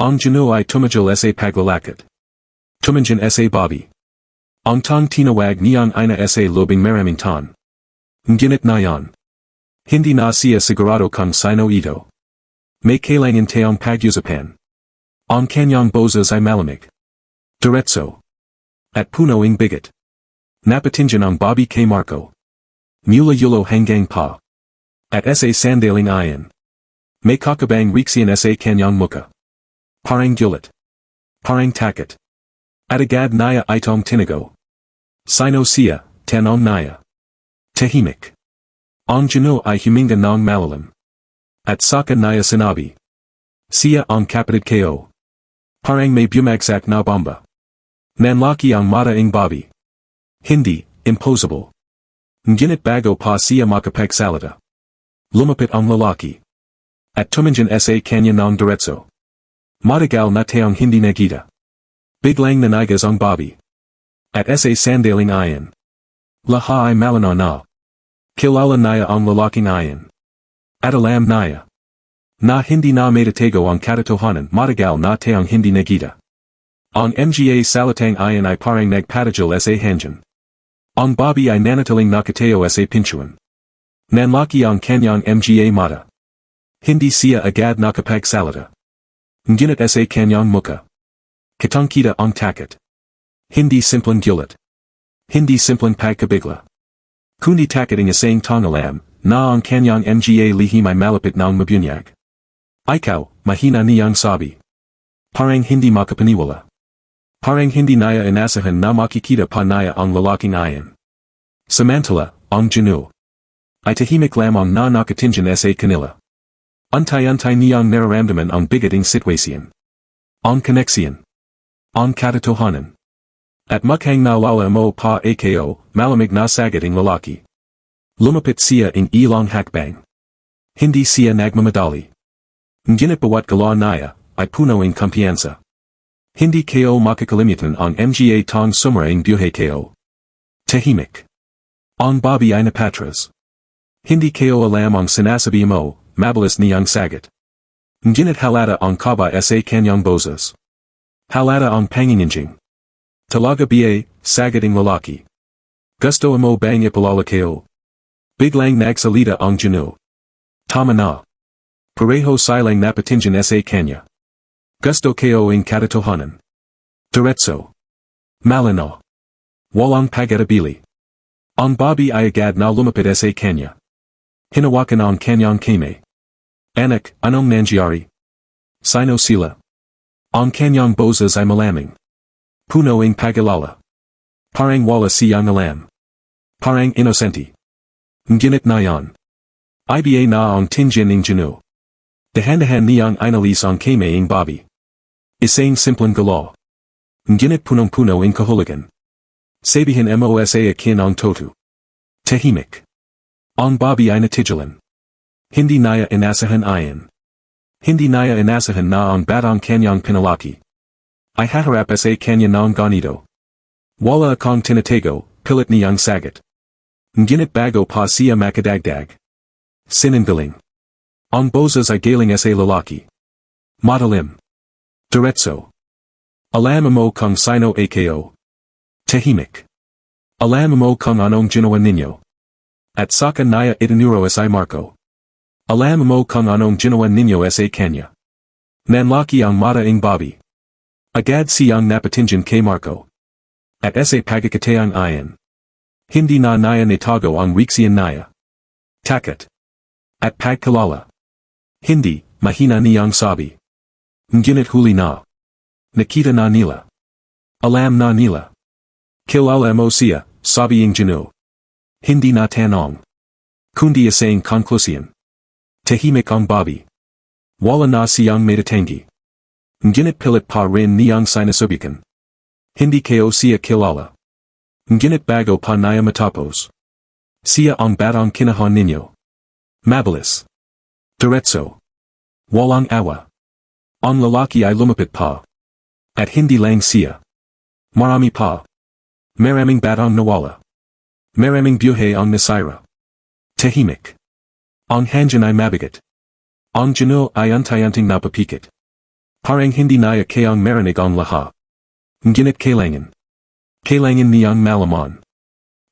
Speaker 1: Ang Ginoo ay tumajal sa paglalakad. Tumanjin sa babi. Ang tang tinawag niyang ina sa lobing maraming tan. Ngunit ngayon. Hindi na siya sigurado kung sino ito. May kailangan tayong pag-usapan. Ang kanyang boses ay malamig. Diretso. At puno ng bigat. Napatingin ang babi kay Marco. Mula yulo hanggang pa. At sa sandaling iyon. May kakabang riksiyan sa kanyang muka. Parang gulat. Parang takot. At agad niya itong tinago. Sino siya, tanong niya. Tahimik. Ang Ginoo ay huminga ng malalim. At saka niya sinabi. Siya ang kapatid ko. Parang may bumagsak na bomba. Nanlaki ang mata ng Bobby. Hindi, impossible. Ngunit bago pa siya makapagsalita. Lumapit ang lalaki. At tumingin sa kanya ng diretso. Matagal na tayong hindi nakita. Biglang nanigas ang Bobby. At sa sandaling ayan. Lahat ay malinaw na. Kilala niya ang lalaking ayan. At alam niya. Na hindi na meditago ang katotohanan matagal na tayong hindi nakita. Ang mga salitang ayan ay parang nagpatagil sa hangin. Ang Bobby ay nanatiling nakatayo sa pintuan. Nanlaki ang kanyang mga mata. Hindi siya agad nakapagsalita. Ngunit sa kanyang muka. Kitang-kita ang takot. Hindi simpleng gulat. Hindi simpleng pagkabigla. Kundi takot ng isang tangalam, na ang kanyang mga lihim ay malapit ng mabunyag. Ikaw, mahina niyang sabi. Parang hindi makapaniwala. Parang hindi niya inasahan na makikita pa niya ang lalaking ayan. Samantala, ang Ginoo ay tahimik lamang na nakatingin sa kanila. Antay-antay niyang nararamdaman ang bigating sitwasyon. Ang koneksyon. Ang katotohanan. At mukhang naalala mo pa ako, malamig na sagot ng lalaki. Lumapit siya ng ilang hakbang. Hindi siya nagmamadali. Ngunit bawat galaw niya ay puno ng kumpiyansa. Hindi ko makakalimutan ang mga tong sumarang buhay ko. Tahimik. Ang Bobby ay napatras. Hindi ko alam ang sinasabi mo, mabilis niyang sagot. Ngunit halata ang kaba sa kanyang boses. Halata ang panginginig. Talaga ba, sagot ng lalaki. Gusto mo bang ipalala ko? Biglang nagsalita ang Ginoo. Tama na. Pareho silang napatingin sa kanya. Gusto ko ang katotohanan. Diretso. Malinaw. Walang pag-atabili. Ang Bobby ay agad na lumapit sa kanya. Hinawakan ang kanyang kamay. Anak, anong nangyari? Sino sila? Ang kanyang boses ay malamig. Puno ng pag-alala. Parang wala siyang alam. Parang inosente. Ngunit na yan. Iba na ang tingin ng Ginoo. Dahan-dahan niyang inalis ang kamay ng Bobby. Isang simpleng galaw. Ngunit punong-puno ng kahulugan. Sabihin mo sa akin ang toto. Tahimik. Ang Bobby ay natigilan. Hindi niya inasahan ayan. Hindi niya inasahan na ang batang kanyang pinalaki. Ay haharap sa kanya ng ganito. Wala akong tinatago, pilit niyang sagot. Ngunit bago pa siya makadagdag. Sinungaling. Ang boses ay galing sa lalaki. Matalim. Diretso. Alam mo kung sino ako. Tahimik. Alam mo kung anong ginawa ninyo. At saka niya itinuro sa Marco. Alam mo kung anong ginawa ninyo sa kanya. Nanlaki ang mata ng Bobby. Agad siyang napatingin kay Marco. At sa pagkakataong ayan. Hindi na niya nitago ang reaksyon niya. Takot. At pagkalala. Hindi, mahina niyang sabi. Ngunit huli na. Nakita na nila. Alam na nila. Kilala mo siya, sabi ng Ginoo. Hindi na tanong. Kundi isang konklusyon. Tahimik ang Bobby. Wala na siyang matatangi. Ngunit pilit pa rin niyang sinasubukan. Hindi ko siya kilala. Ngunit bago pa niya matapos. Siya ang batang kinahan ninyo. Mabilis. Diretso. Walang awa. Ang lalaki ay lumapit pa. At hindi lang siya. Marami pa. Maraming batang nawala. Maraming buhay ang nasira. Tahimik. Ang hangin ay mabigat. Ang Ginoo ay antay-anting napapikit. Parang hindi niya kayang marinig ang lahat. Ngunit kailangan. Kailangan niyang malaman.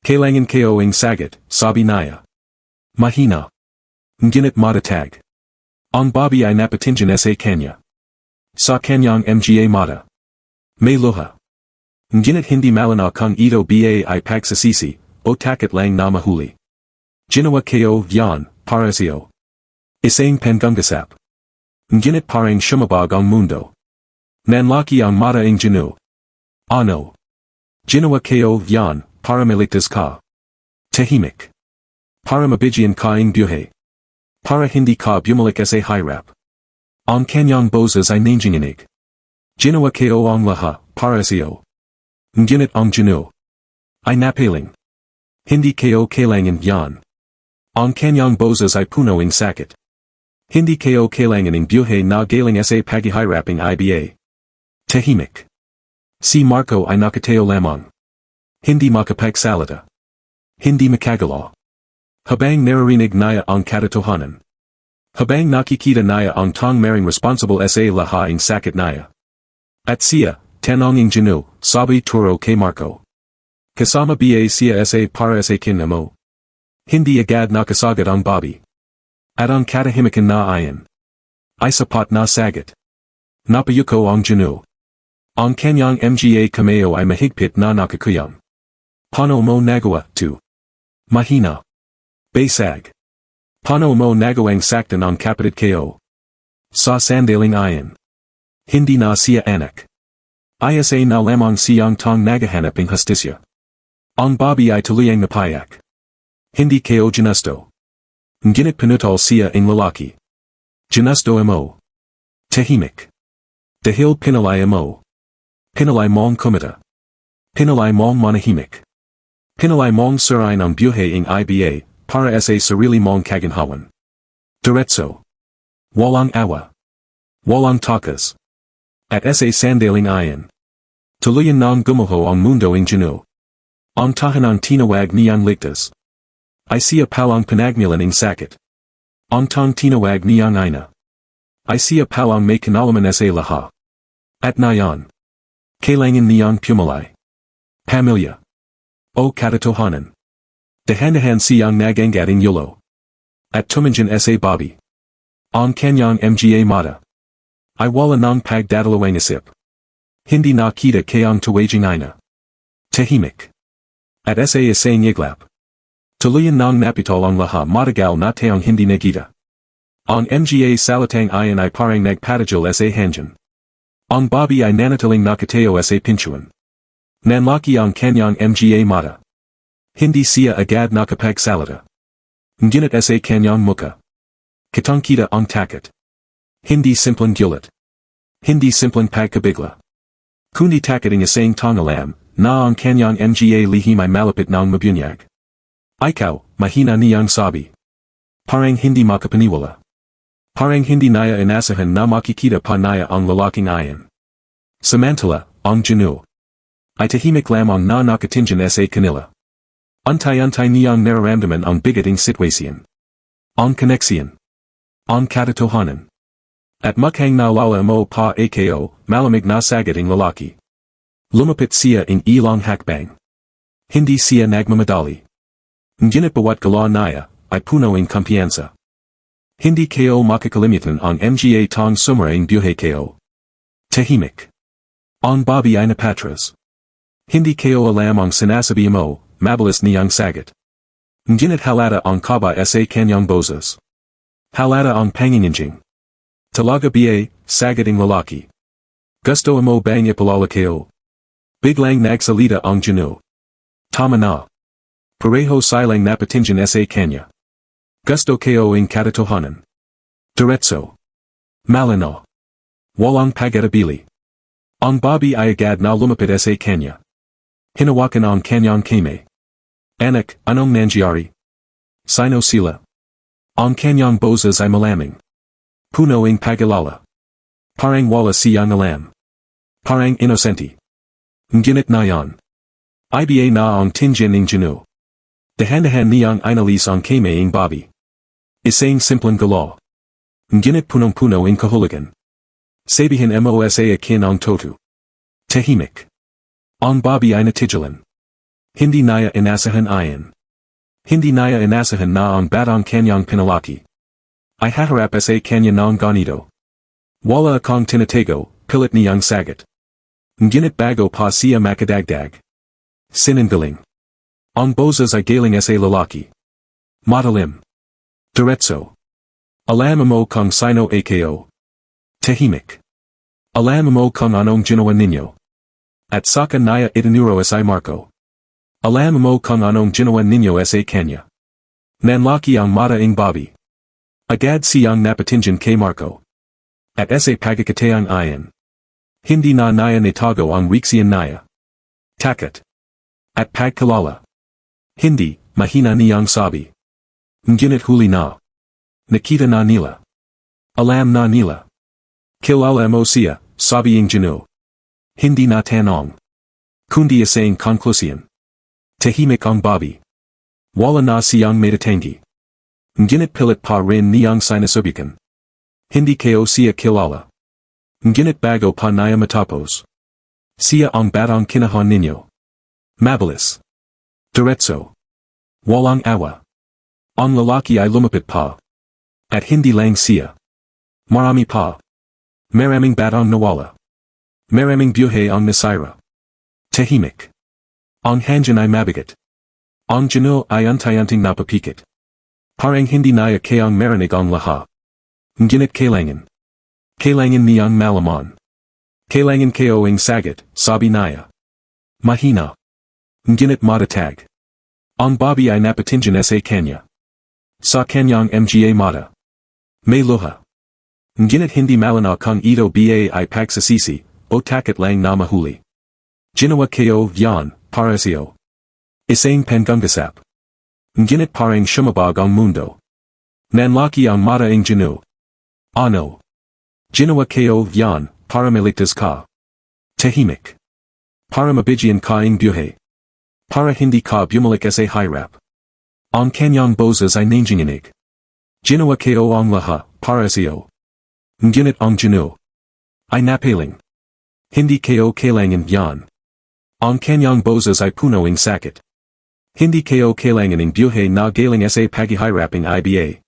Speaker 1: Kailangan ko ang sagot, sabi niya. Mahina. Ngunit matatag. Ang Bobby ay napatingin sa kanya. Sa kanyang mga mata. May luha. Ngunit hindi malinaw kung ito ba ay pagsasisi, o takot lang na mahuli. Ginawa ko yan, para siyo. Isang pangungusap. Ngunit parang shumabag ang mundo. Nanlaki ang mata ng Ginoo. Ano? Ginawa ko yan, para maligtas ka. Tahimik. Para mabigyan ka ng buhay. Para hindi ka bumalik sa hirap. Ang kanyang boses ay nanginginig. Ginawa ko ang lahat, para sa'yo. Ngunit ang Ginoo ay napiling. Hindi ko kailangan yan. Ang kanyang boses ay puno ng sakit. Hindi ko kailangan ng buhay na galing sa paghihiraping iba. Tahimik. Si Marco ay nakatayo lamang. Hindi makapagsalita. Hindi makagalaw. Habang naririnig niya ang katotohanan. Habang nakikita niya ang tanging responsible sa lahat ng sakit niya. At siya, tanongin Ginoo, sabi turo kay Marco. Kasama ba siya sa para sa kinamo? Hindi agad nakasagad ang babi. At ang katahimikan na ayan. Ay sapat na sagat. Napayuko ang Ginoo. Ang kanyang mga kamao ay mahigpit na nakakayang. Paano mo nagawa, to? Mahina. Basag. Paano mo nagawang saktan ang kapatid ko? Sa sandaling ayan. Hindi na siya anak. Isa na lamang siyang tang naghahanap ng hustisya. Ang babi ay tuluyang napaiyak. Hindi ko ginusto. Ngunit pinutol siya ng lalaki. Ginusto mo. Tahimik. Dahil pinalay mo. Pinalay mong kumita. Pinalay mong manahimik. Pinalay mong sirain ang buhay ng iba, para sa sarili mong kaginhawan. Diretso. Walang awa. Walang takas. At sa sandaling ayan. Tuluyan nang gumuho ang mundo ng Ginoo. Ang tahanang tinawag niyang ligtas. Ay siya palang pinagmulan ng sakit. Ang tang tinawag niyang ina. Ay siya palang may kinalaman sa lahat. At nayan. Kailangan niyang pumalay. Pamilya. O katotohanan. Dahan-dahan siyang nagangating yulo. At tumanjan sa babi. Ang kanyang mga mata. Ay wala ng pagdadalawang isip. Hindi nakita kayang tuwaging ina. Tahimik. At sa isang iglap. Tuluyan ng napitol ang lahat matagal na tayong hindi nakita. Ang mga salitang ayan ay parang nagpatajal sa hangin. Ang babi ay nanatiling nakatayo sa pintuan. Nanlaki ang kanyang mga mata. Hindi siya agad nakapagsalita. Ngunit sa kanyang muka. Kitang-kita ang takot. Hindi simpleng gulat. Hindi simpleng pagkabigla. Kundi takot ng isang tangalam, na ang kanyang mga lihim ay malapit ng mabunyag. Ikaw, mahina niyang sabi. Parang hindi makapaniwala. Parang hindi niya inasahan na makikita pa niya ang lalaking ayan. Samantala, ang Ginoo ay tahimik lamang na nakatingin sa kanila. Antay-antay niyang nararamdaman ang bigating sitwasyon. Ang koneksyon. Ang katotohanan. At mukhang naalala mo pa ako, malamig na sagating lalaki. Lumapit siya ng ilang hakbang. Hindi siya nagmamadali. Ngunit bawat galaw niya ay puno ng kumpiyansa. Hindi ko makakalimutan ang mga tang sumaraing buhay ko. Tahimik. Ang babi ay napatras. Hindi ko alam ang sinasabi mo, mabilis niyang sagat. Ngunit halata ang kaba sa kanyang boses. Halata ang panginginig. Talaga ba, sagating lalaki. Gusto mo bang ipalala ko? Biglang nagsalita ang Ginoo. Tama na. Pareho silang napatingin sa kanya. Gusto ko ang katotohanan. Diretso. Malinaw. Walang pag-atabili. Ang babi ay agad na lumapit sa kanya. Hinawakan ang kanyang kamay. Anak, anong nangyari? Sino sila? Ang kanyang boses ay malaming. Puno ng pag-alala. Parang wala siyang alam. Parang inosente. Ngunit na yan. Iba na ang tingin ng Ginoo. Dahan-dahan niyang inalis ang kamay ng babi. Isang simpleng galaw. Ngunit punong-puno ng kahulugan. Sabihin mo sa akin ang toto. Tahimik. Ang babi ay natigilan. Hindi niya inasahan ayan. Hindi niya inasahan na ang batang kanyang pinalaki ay haharap sa kanya ng ganito. Wala akong tinatago, pilit niyang sagat. Ngunit bago pa siya makadagdag. Sinungaling. Ang boses ay galing sa lalaki. Matalim. Diretso. Alam mo kung sino ako. Tahimik. Alam mo kung anong ginawa ninyo. At saka niya itinuro sa Marco. Alam mo kung anong ginawa ninyo sa kanya. Nanlaki ang mata ng babi. Agad siyang napatingin kay Marco. At sa pagkakataong ayan. Hindi na naya nitago ang Rixian naya. Takot. At pagkalala. Hindi, mahina niyang sabi. Ngunit huli na. Nakita na nila. Alam na nila. Kilala mo siya, sabi ng Ginoo. Hindi na tanong. Kundi isang konklusyon. Tahimik ang Bobby. Wala na siyang matatangi. Ngunit pilit pa rin niyang sinasubukan. Hindi ko siya kilala. Ngunit bago pa niya matapos. Siya ang batang kinahon ninyo. Mabilis. Diretso. Walang awa. Ang lalaki ay lumapit pa. At hindi lang siya. Marami pa. Maraming batang nawala. Maraming buhay ang nasira. Tahimik. Ang hanggang ay mabigat. Ang Ginoo ay unti-unting napapikit. Parang hindi naya kayang marinig ang lahat. Ngunit kailangan. Kailangan niyang malaman. Kailangan ko ang sagot, sabi niya. Mahina. Ngunit matatag. Ang Bobby ay napatingin sa kanya. Sa kanyang mga mata. May luha. Ngunit hindi malinaw kung ito ba ay pagsasisi, o takot lang na mahuli. Ginawa ko yan, para siyo. Isang panggungasap. Ngunit parang shumabag ang mundo. Nanlaki ang mata ng Ginoo. Ano? Ginawa ko yan, para maligtas ka. Tahimik. Para mabigyan ka ng buhay. Para hindi ka bumalik sa hirap. Ang kanyang boses ay nanginginig. Ginawa ko ang lahat, para siyo. Ngunit ang Ginoo ay napiling. Hindi ko kailangan yan. Ang kanyang boses ay puno ng sakit. Hindi ko kailangan ng buhay na galing sa paghihiraping iba.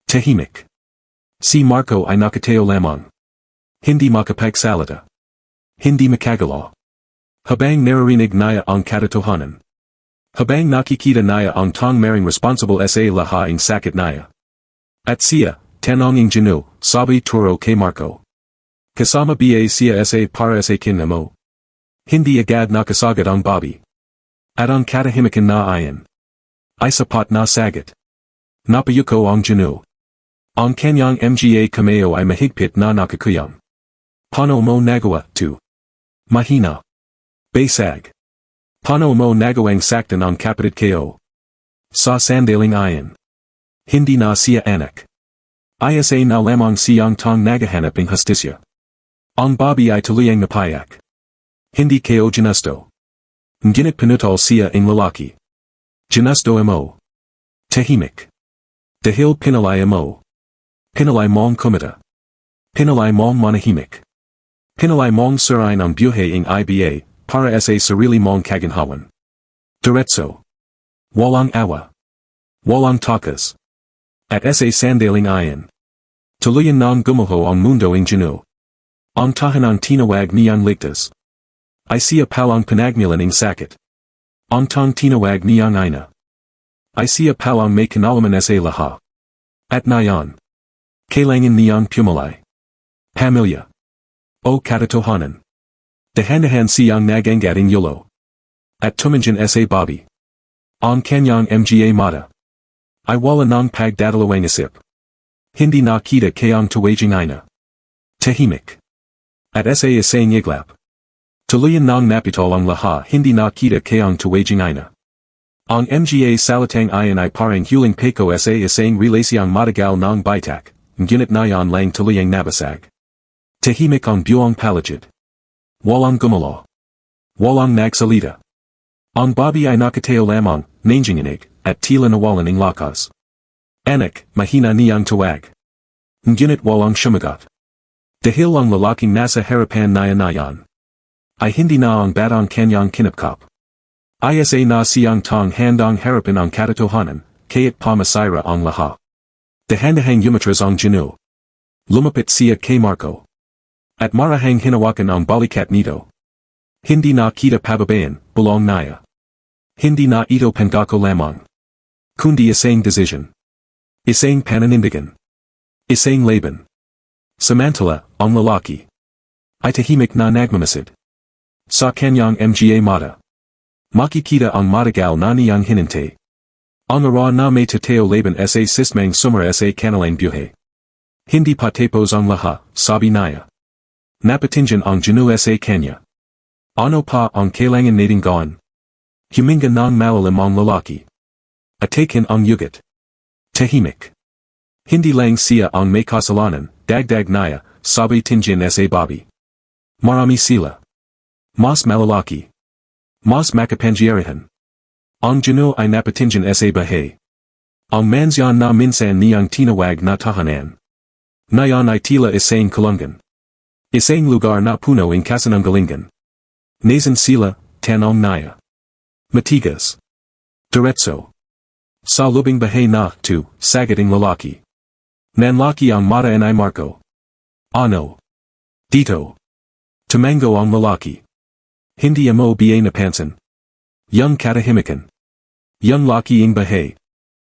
Speaker 1: Tahimik. Si Marco ay nakatayo lamang. Hindi makapagsalita. Hindi makagalaw. Habang naririnig niya ang katotohanan. Habang nakikita niya ang tangmaring responsible sa lahat ng sakit niya. At siya, tanong ng Ginoo, sabi turo kay Marco. Kasama ba siya sa para sa kinamo? Hindi agad nakasagad ang Bobby. At ang katahimikan na ayan. Ay sapat na sagot. Napayuko ang Ginoo. Ang kanyang mga kameo ay mahigpit na nakakuyam. Paano mo nagawa, to? Mahina. Basag. Paano mo nagawang saktan ang kapatid ko? Sa sandaling ayan. Hindi na siya anak. Isa na lamang siyang tang nagahanap ng hustisya. Ang Bobby ay tuluyang napaiyak. Hindi ko ginusto. Ngunit pinutol siya ang lalaki. Ginusto mo. Tahimik. Dahil pinalay mo. Pinalay mong kumita. Pinalay mong manahimik. Pinalay mong sirain ang buhay ng iba, para sa sarili mong kaginhawan. Diretso. Walang awa. Walang takas. At sa sandaling ayan. Tuluyan nang gumuho ang mundo ng Ginoo. Ang tahanang tinawag niyang ligtas. Ay siya palang pinagmulan ng sakit. Ang tang tinawag niyang ina. Ay siya palang may kinalaman sa lahat. At nayan. Kailangan niyang pumalay. Pamilya. O katotohanan. Dahan-dahan siyang nagangating yulo. At tumingin sa Bobby. Ang kanyang mga mata. Ay wala nang pagdadalawang isip. Hindi nakita kayang tuwaging ina. Tahimik. At sa isang iglap. Tuluyan nang napitol ang lahat hindi nakita kayang tuwaging ina. Ang mga salitang ayan ay parang huling peko sa isang relasyang matagal ng bitak, ngunit nayon lang tuluyang nabasag. Tahimik ang buong paligid. Walang gumalaw. Walang nagsalita. Ang Bobby ay nakatayo lamang, nanginginig, at tila nawalan ng lakas. Anak, mahina niyang tawag. Ngunit walang sumagot. Dahil ang lalaking nasa harapan niya nayan. Ay hindi na ang batang kanyang kinapkap. Isa na siyang tang handang harapin ang katotohanan, kaya't pamasira ang lahat. Dahan-dahang umatras ang Ginoo. Lumapit siya kay Marco. At marahang hinawakan ang balikat nito. Hindi na kita pababayan, bulong niya. Hindi na ito pangako lamang. Kundi isang decision. Isang pananindigan. Isang laban. Samantala, ang lalaki. Ay tahimik na nagmamasid. Sa kanyang mga mata. Makikita ang matagal na niyang hinintay. Ang araw na may tateo laban sa sismang sumara sa kanilang buhay. Hindi pa tapos ang lahat, sabi niya. Napatinjan ang Ginoo sa kanya. Ano pa ang kailangan nating gawin? Huminga ng malalim ang lalaki. Atakin ang yugat. Tahimik. Hindi lang siya ang may kasalanan, dagdag niya, sabi tinjan sa babi. Marami sila. Mas malalaki. Mas makapangyarihan. Ang Ginoo ay napatinjan sa buhay. Ang mansyan na minsan niyang tinawag na tahanan. Ngayon ay tila isang kulungan. Isang lugar na puno ng kasinungalingan. Nasan sila, tanong niya. Matigas. Diretso. Sa lubing bahay na, sagating lalaki. Nanlaki ang mata ay Marco. Ano? Dito. Tumango ang lalaki. Hindi mo ba napansin? Yung katahimikan. Yung laki ang bahay.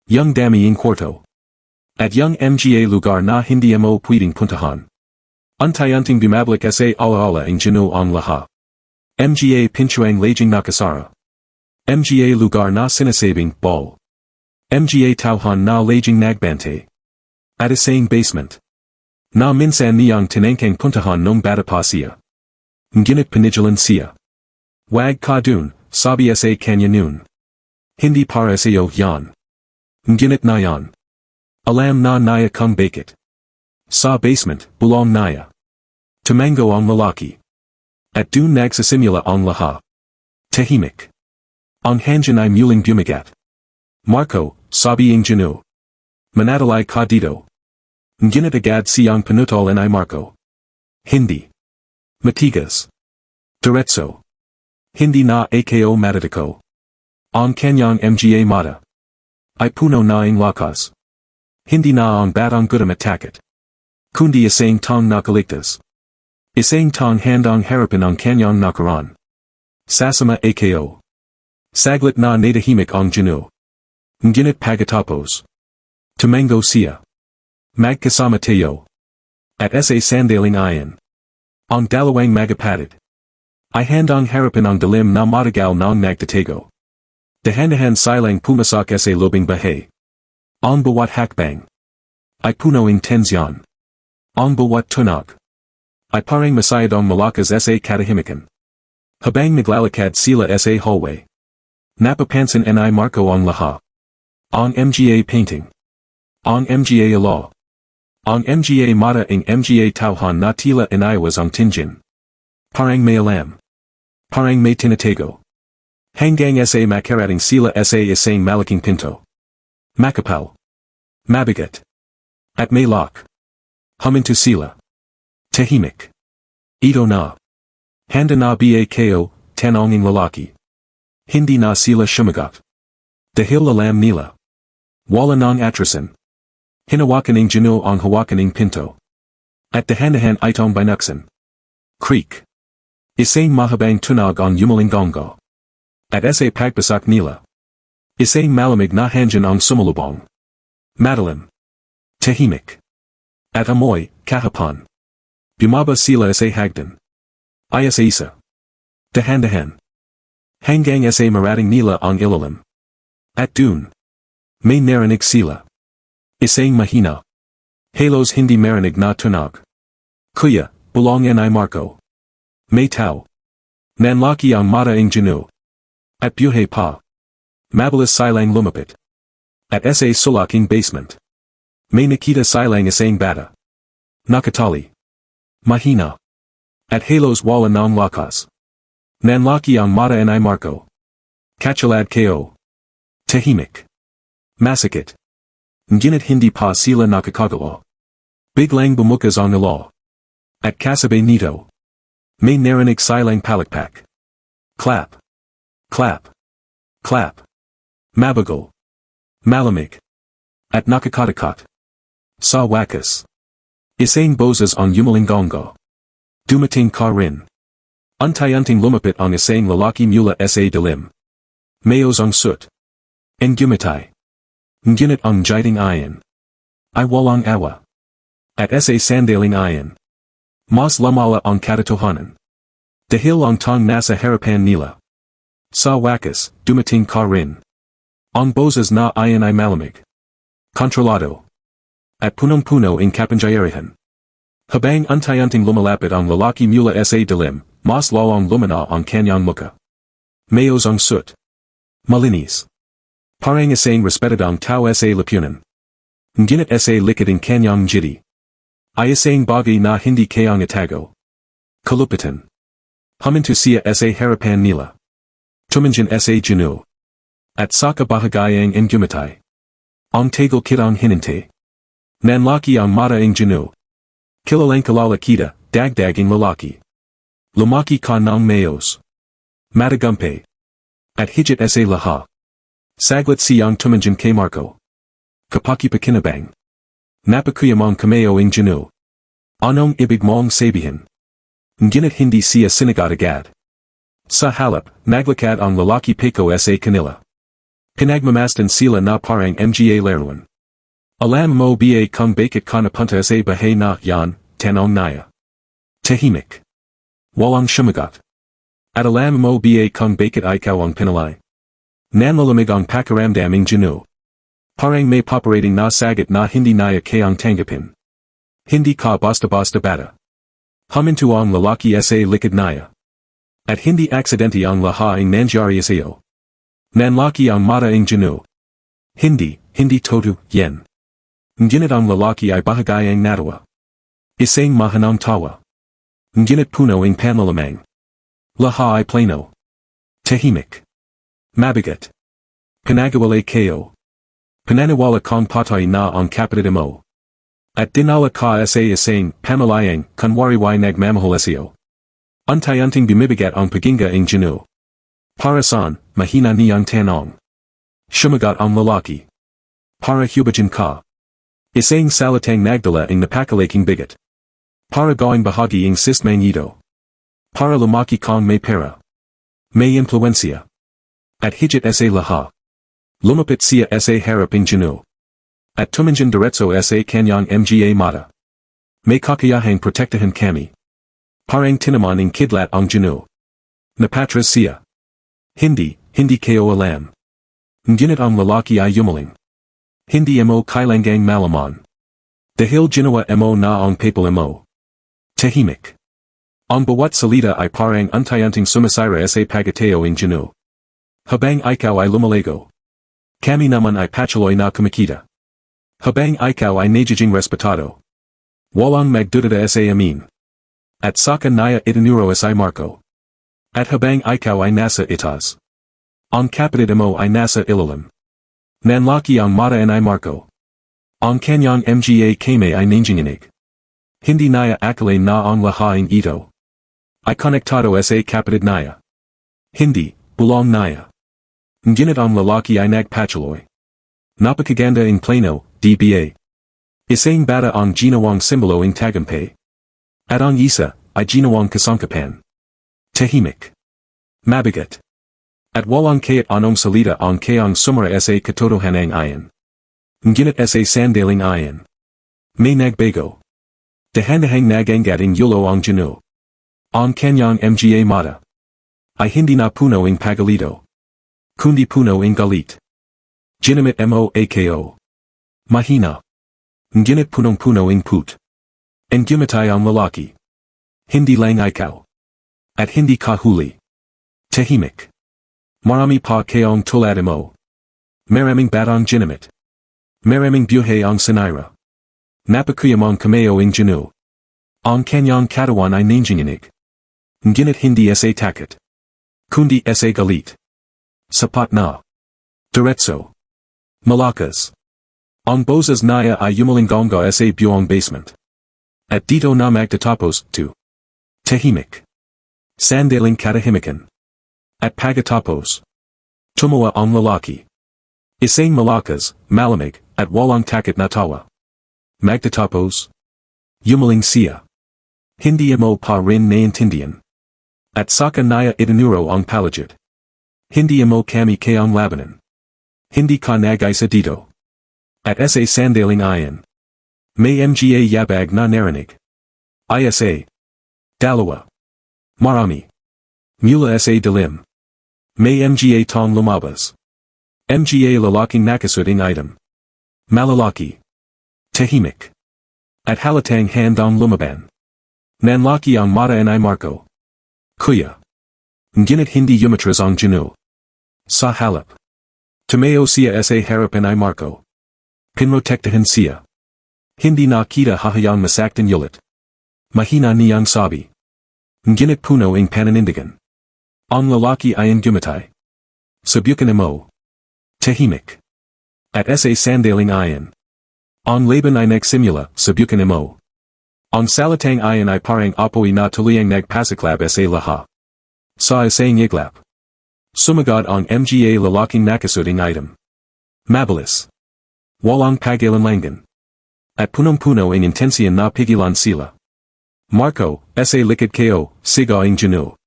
Speaker 1: Yung dami ang kwarto. At yung mga lugar na hindi mo pwedeng puntahan. Unti-unting bumabalik sa alaala ang Ginoo ang lahat. Mga pintuang laging nakasara. Mga lugar na sinasabing ball. Mga tauhan na laging nagbante. At isang basement. Na minsan niyang tinangkang puntahan nung bata pa siya. Ngunit pinigilan siya. Wag ka dun, sabi sa kanya noon. Hindi para sa'yo yan. Ngunit na yan. Alam na niya kung bakit. Sa basement, bulong niya. Tumango ang lalaki. At dun nagsasimula ang lahat. Tahimik. Ang hangin ay muling bumigat. Marco, sabi ang Ginoo. Manadalay ka dito. Ngunit agad siyang pinutol ay Marco. Hindi. Matigas. Diretso. Hindi na ako matitiko. Ang kanyang mga mata. Ay puno na ang lakas. Hindi na ang Batang Gutom atakit. Kundi isang tong nakaligtas. Isang tong handang harapin ang kanyang nakaraan. Sasama ako. Saglit na natahimik ang Ginoo. Ngunit pagkatapos. Tumango siya. Magkasama tayo. At sa sandaling ayan. Ang dalawang magapatid. Ay handang harapin ang dilim na matagal ng nagtatago. Dahan-dahan silang pumasak sa lubing bahay. Ang bawat hakbang. Ay puno ng tensyon. Ang bawat tunog. Ay parang masayad ang malakas sa katahimikan. Habang naglalakad sila sa hallway. Napapansin ni Marco ang lahat. Ang mga painting. Ang mga law. Ang mga mata ng mga tauhan na tila inaiwas ang tinjin. Parang may alam. Parang may tinatago. Hanggang sa makarating sila sa isang malaking pinto. Makapal. Mabigat. At may lock. Huminto sila. Tahimik. Ito na. Handa na ba ko, tanong ng lalaki. Hindi na sila sumagot. Dahil alam nila. Wala nang atrasan. Hinawakan ng Ginoo ang hawakan ng pinto. At dahan-dahan itong binuksan. Creak. Isang mahabang tunog ang yumalingongo. At sa pagpasak nila. Isang malamig na hangin ang sumulubong. Madalim. Tahimik. At amoy, kahapon. Bumaba sila sa hagdan. Ay sa isa. Dahan-dahan. Hanggang sa marating nila ang ilalim. At dun. May narinig sila. Isang mahina. Halos hindi marinig na tunog. Kuya, bulong ni Marco. May tao. Nanlaki ang mata ng Ginoo. At buhay pa. Mabilis silang lumapit. At sa sulaking basement. May nakita silang isang bata. Nakatali. Mahina. At halos wala ng lakas. Nanlaki ang mata ni Marco. Kachalad ko. Tahimik. Masakit. Ngunit hindi pa sila nakakagawa. Biglang bumukas ang ilaw. At kasabay nito. May narinig silang palakpak. Clap. Clap. Clap. Mabagal. Malamig. At nakakatakot. Sa wakas. Isang boses ang yumalingongo. Dumating ka rin. Unti-unting lumapit ang isang lalaki mula sa dilim. Mayos ang soot. En gumatay. Ngunit ang jiting ayan. Ay walang awa. At sa sandaling ayan. Mas lamala ang katotohanan. Dahil ang tong nasa harapan nila. Sa wakas, dumating ka rin. Ang boses na ayan ay malamig. Kontrolado. At punong-puno in kapangyarihan. Habang untayanting lumalapit ang lalaki mula sa dilim, mas lalong lumana ang kanyang muka. Mayos ang soot. Malinis. Parang isang respetadong tao sa lipunan. Ngunit sa likod ang kanyang jiti. Ay isang bagay na hindi kayang itago. Kalupitan. Huminto siya sa harapan nila. Tumanjan sa Ginoo. At sa kabahagayang gumatay. Ang tagal kitang hininte. Nanlaki ang mata ang Ginoo. Kilalang kilala kita, dagdaging lalaki. Lumaki ka ng mayos. Matagumpay. At higit sa lahat. Saglit siyang tumanjan kay Marco. Kapaki pakinabang. Napakuyamang kameo ang Ginoo. Anong ibig mong sabihin? Ngunit hindi siya sinagot agad. Sa halip, naglakad ang lalaki peko sa kanila. Pinagmamasdan sila na parang mga laruan. Alam mo ba kung bakit ka napunta sa bahay na yan, tanong niya. Tahimik. Walang sumagot. At alam mo ba kung bakit ikaw ang pinalay? Nanlalamig ang pakiramdam ng Ginoo. Parang may paparating na sagot na hindi niya kayang tanggapin. Hindi ka basta-basta bata. Huminto ang lalaki sa likod niya. At hindi aksidente ang lahat ang nangyari sa iyo. Nanlaki ang mata ng Ginoo. Hindi todo, yan. Ngunit ang lalaki ay bahagayang natawa. Isang mahanang tawa. Ngunit puno ang panlalamang. Lahat ay plano. Tahimik. Mabigat. Pinagawala kayo. Pananiwala kong patay na ang kapatid mo. At dinala ka sa isang pamalayang kunwari'y nagmamahal sa iyo. Unti-unting bumibigat ang paginga ng Ginoo. Para saan, mahina niyang tanong. Sumagot ang lalaki. Para hubajan ka. Isang salitang nagdala ang napakalaking bigat. Para gawing bahagi ang sistemang ito. Para lumaki kang may pera. May impluensya. At higit sa lahat. Lumapit siya sa harap ng Ginoo. At tumanjan diretso sa kanyang mga mata. May kakayahang protektahan kami. Parang tinaman ng kidlat ang Ginoo. Napatras siya. Hindi kayo alam. Ngunit ang lalaki ay yumaling. Hindi mo kailangang malaman. Dahil ginawa mo na ang papel mo. Tahimik. Ang bawat salita ay parang unti-unting sumasira sa pagateo ng Ginoo. Habang ikaw ay lumalago. Kami naman ay patuloy na kumikita. Habang ikaw ay nagiging respetado. Walang magdudada sa amin. At saka niya itinuro sa Marco. At habang ikaw ay nasa itaas. Ang kapatid mo ay nasa ilalim. Nanlaki ang mata ay Marco. Ang kanyang mga kame ay nanginginig. Hindi niya akalain na ang lahaing ito. Ay konektado sa kapatid niya. Hindi, bulong niya. Ngunit ang lalaki ay nagpatuloy. Napakaganda ang plano, DBA. Isang bata ang ginawang simbolo ng tagumpay. At ang isa, ay ginawang kasangkapan. Tahimik. Mabigat. At walang kahit anong salita ang kayang sumara sa katotohanang ayon. Ngunit sa sandaling ayon. May nagbago. Dahan-dahang nagangating yulo ang Ginoo. Ang kanyang mga mata. Ay hindi na puno ang pagalito. Kundi puno ang galit. Ginamit mo ako. Mahina. Ngunit punong-puno ang put. Ang gumatay ang lalaki. Hindi lang ikaw. At hindi ka huli. Tahimik. Marami pa kayong tulad mo. Maraming batang ginamit. Maraming buhay ang sinira. Napakuyamang kameo ang Ginoo. Ang kanyang katawan ay nanginginig. Ngunit hindi sa takot. Kundi sa galit. Sapat na. Diretso. Malakas. Ang boses niya ay yumalinggonga sa buong basement. At dito na magtatapos, to. Tahimik. Sandaling katahimikan. At pagkatapos. Tumawa ang lalaki. Isang malakas, malamig, at walang takot na tawa. Magtatapos. Yumaling siya. Hindi mo pa rin naintindihan. At saka niya itinuro ang palagid. Hindi mo kami kayang labanan. Hindi ka nag-isa dito. At sa sandaling ayon. May mga yabag na narinig. Isa. Dalawa. Marami. Mula sa dilim. May mga tong lumabas. Mga lalaking nakasuding item. Malalaki. Tahimik. At halatang handang lumaban. Nanlaki ang mata and I Marco. Kuya. Ngunit hindi umatras ang Ginoo. Sa halip. Tumayo siya sa harap and I Marco. Pinrotektahan siya. Hindi nakita hahayang masaktan ulit. Mahina niyang sabi. Ngunit puno ang pananindigan. Ang lalaki ay gumatay. Subukan mo. Tahimik. At sa sandaling ayan. Ang laban ay nagsimula, subukan mo. Ang salitang ayan ay parang apoy na tuluyang nagpasaklab sa lahat. Sa isang iglap. Sumagad ang mga lalaking nakasuding item. Mabilis. Walang pag-alinlangan. At punong-puno ang intensiyan na pigilan sila. Marco, sa likod kayo, siga ang Ginoo.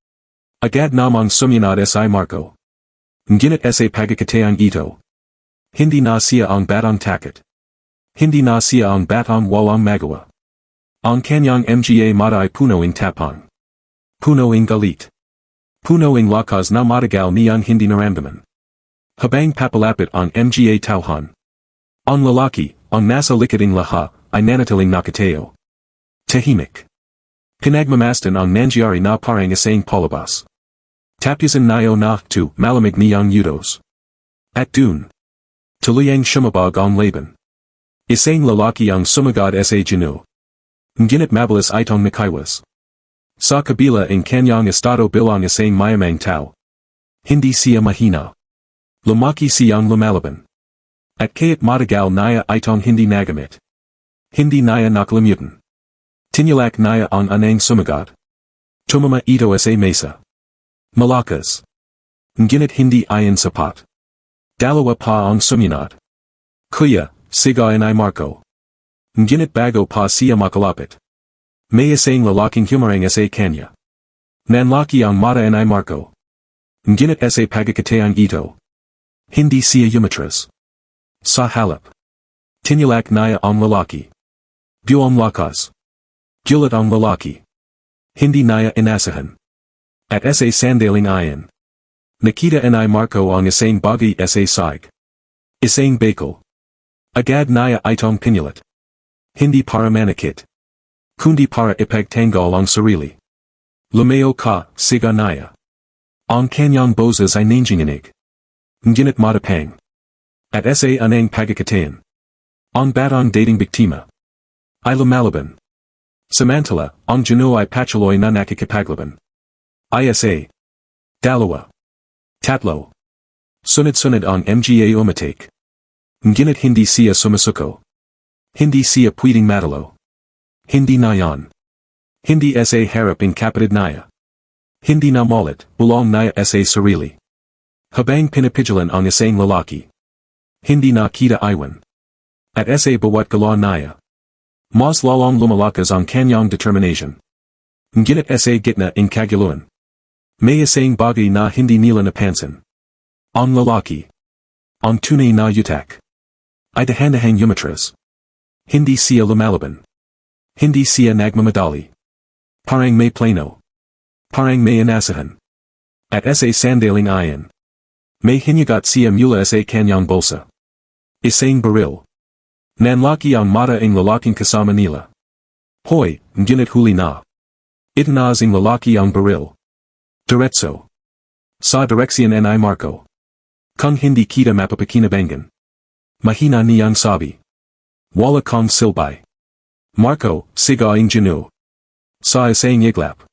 Speaker 1: Agad namang sumunod sa Marco. Ngunit sa pagkakataong ito. Hindi na siya ang batang takot. Hindi na siya ang batang walang magawa. Ang kanyang mga mata ay puno ng tapang. Puno ng galit. Puno ng lakas na matagal niyang hindi naramdaman. Habang papalapit ang mga tauhan. Ang lalaki, ang nasa likod ng lahat, ay nanatiling nakatayo. Tahimik. Pinagmamasdan ang nangyari na parang isang palabas. Tapusin nayo na to malamig niyang yudos. At dun. Tuluyang shumabag ang laban. Isang lalaki ang sumagad sa Ginoo. Ngunit mabilis itong nakaiwas. Sa kabila ang kanyang estado bilang isang mayamang tao. Hindi siya mahina. Lumaki siyang lumalaban. At kaya't matagal naya itong hindi nagamit. Hindi naya nakalimutan. Tinulak naya ang anang sumagad. Tumama ito sa mesa. Malakas. Ngunit hindi ayon sapat. Dalawa pa ang sumunod. Kuya, siga and I Marco. Ngunit bago pa siya makalapit. May isang lalaking humarang sa kanya. Nanlaki ang mata and I Marco. Ngunit sa pagkakataong ito. Hindi siya umatras. Sa halip. Tinulak naya ang lalaki. Buong lakas. Gulat ang lalaki. Hindi naya inasahan. At sa sandaling ayan. Nakita and I Marco ang isang bagay sa sag. Isang bakal. Agad naya itong pinulat. Hindi para manakit. Kundi para ipagtanggol ang sarili. Lumayo ka, siga naya. Ang kanyang boses ay nanginginig. Ngunit matapang. At sa anang pagkakataon. Ang batang dating biktima. Ay lumalaban. Samantala, ang Ginoo ay patuloy na nakikipaglaban. Ay sa. Dalawa. Tatlo. Sunod-sunod ang mga umatake. Ngunit hindi siya sumasuko. Hindi siya pwedeng matalo. Hindi na yan. Hindi sa harap ang kapatid naya. Hindi na malit, bulong naya sa sarili. Habang pinapigilan ang isang lalaki. Hindi na kita iwan. At sa bawat galaw naya. Mas lalong lumalakas ang kanyang determination. Ngunit sa gitna ng kaguluhan. May isang bagay na hindi nila napansin. Ang lalaki. Ang tunay na yutak. Ay dahan-dahang umatras. Hindi siya lumalaban. Hindi siya nagmamadali. Parang may plano. Parang may inasahan. At sa sandaling ayan. May hinugat siya mula sa kanyang bulsa. Isang baril. Nanlaki ang mata ang lalaking kasama nila. Hoy, ngunit huli na. Itinaz ang lalaki ang baril. Diretso. Sa direksyon and I Marco. Kung hindi kita mapapakinabangan. Mahina niyang sabi. Wala kang silbay. Marco, siga ang Ginoo. Sa isang iglap.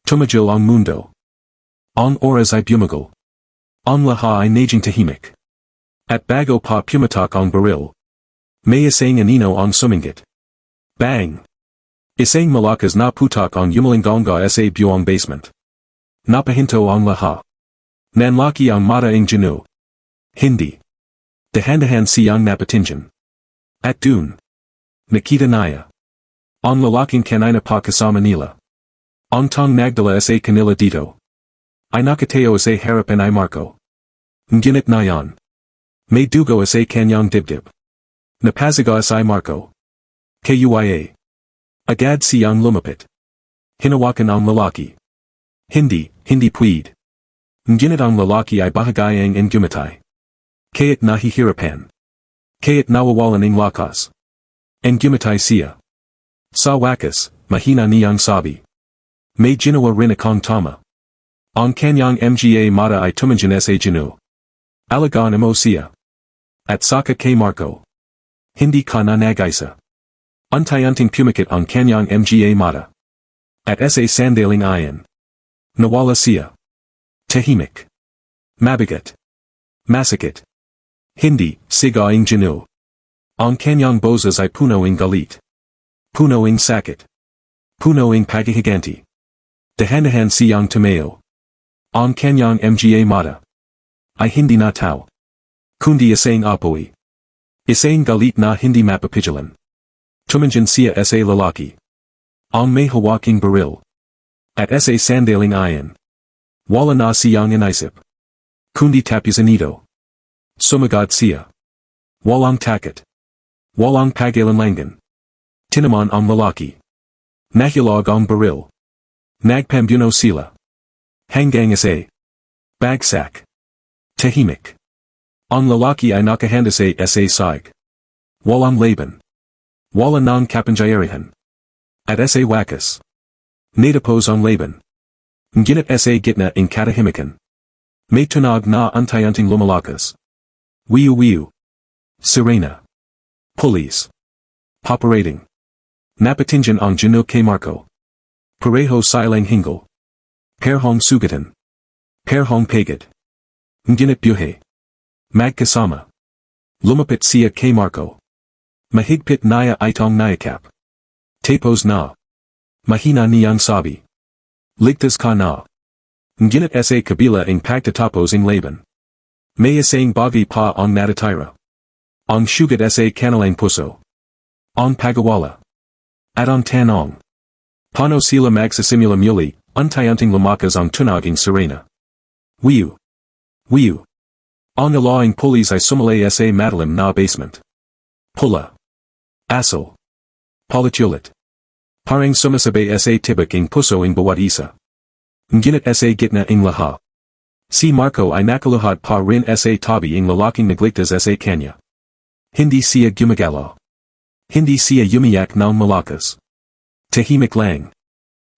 Speaker 1: Tumagil ang mundo. Ang oras ay bumagal. Ang lahat ay naging tahimik. At bago pa pumatak ang baril. May isang anino ang sumingit. Bang! Isang malakas na putak ang umalinggonga sa buong basement. Napahinto ang lahat. Nanlaki ang mata ang Ginoo. Hindi. Dahan-dahan siyang napatingin. At dun. Nakita naya. Ang lalaking kanina pa kasama nila. Ang tong nagdala sa kanila dito. Ay nakatayo sa harapan ay Marco. Ngunit na yan. May dugo sa kanyang dibdib. Napaziga sa Marco. Kuya. Agad siyang lumapit. Hinawakan ang lalaki. Hindi pwede. Ngunit ang lalaki ay bahagayang and gumatay. Kaya't nahihirapan. Kaya't nawawalan ng lakas. And gumatay siya. Sa wakas, mahina niyang sabi. May ginawa rin akong tama. Ang kanyang mga mata ay tumingin sa Ginoo. Alagaan mo siya. At saka kay Marco. Hindi ka na nag-isa. Unti-unting pumikit ang kanyang mga mata. At sa sandaling ayan. Nawala siya. Tahimik. Mabigat. Masakit. Hindi, sigaing Ginoo. Ang kanyang boses ay punoing galit. Punoing sakit. Punoing paghihiganti. Dahan-dahan siyang tumayo. Ang kanyang mga mata ay hindi na tao. Kundi isang apoy. Isang galit na hindi mapapigilan. Tumingin siya sa lalaki. Ang may hawaking baril. At sa sandaling ayan. Wala na siyang inisip. Kundi tapusin ito. Sumagad siya. Walang takot. Walang pag-alinlangan. Tinaman ang lalaki. Nahilog ang baril. Nagpambuno sila. Hanggang sa bagsak. Tahimik. Ang lalaki ay nakahanda sa sag. Walang laban. Wala nang kapangyarihan. At sa wakas. Natapos ang laban. Ngunit sa gitna ng katahimikan. May tunog na unti-unting lumalakas. Wiu-wiu. Sirena. Police. Paparading. Napatingin ang Ginoo kay Marco. Pareho silang hingal. Perhong sugatan. Perhong pagod. Ngunit buhay. Magkasama. Lumapit siya kay Marco. Mahigpit niya itong niyakap. Tapos na. Mahina niyang sabi. Ligtas ka na. Ngunit sa kabila ng pagtatapos ng laban. May isang bagay pa ang natatira. Ang sugat sa kanilang puso. Ang pagawala. At ang tanong. Paano sila magsasimula muli, unti-unting lumakas ang tunog ng sirena. Wiu. Wiu. Ang alaing pulis ay sumalay sa madalim na basement. Pula. Asal. Palitulit. Parang sumasabay sa tibak ng puso ng bawat isa. Ngunit sa gitna ng lahat. Si Marco ay nakaluhad pa rin sa tabi ng lalaking nagligtas sa kanya. Hindi siya gumagalaw. Hindi siya umiyak ng malakas. Tahimik lang.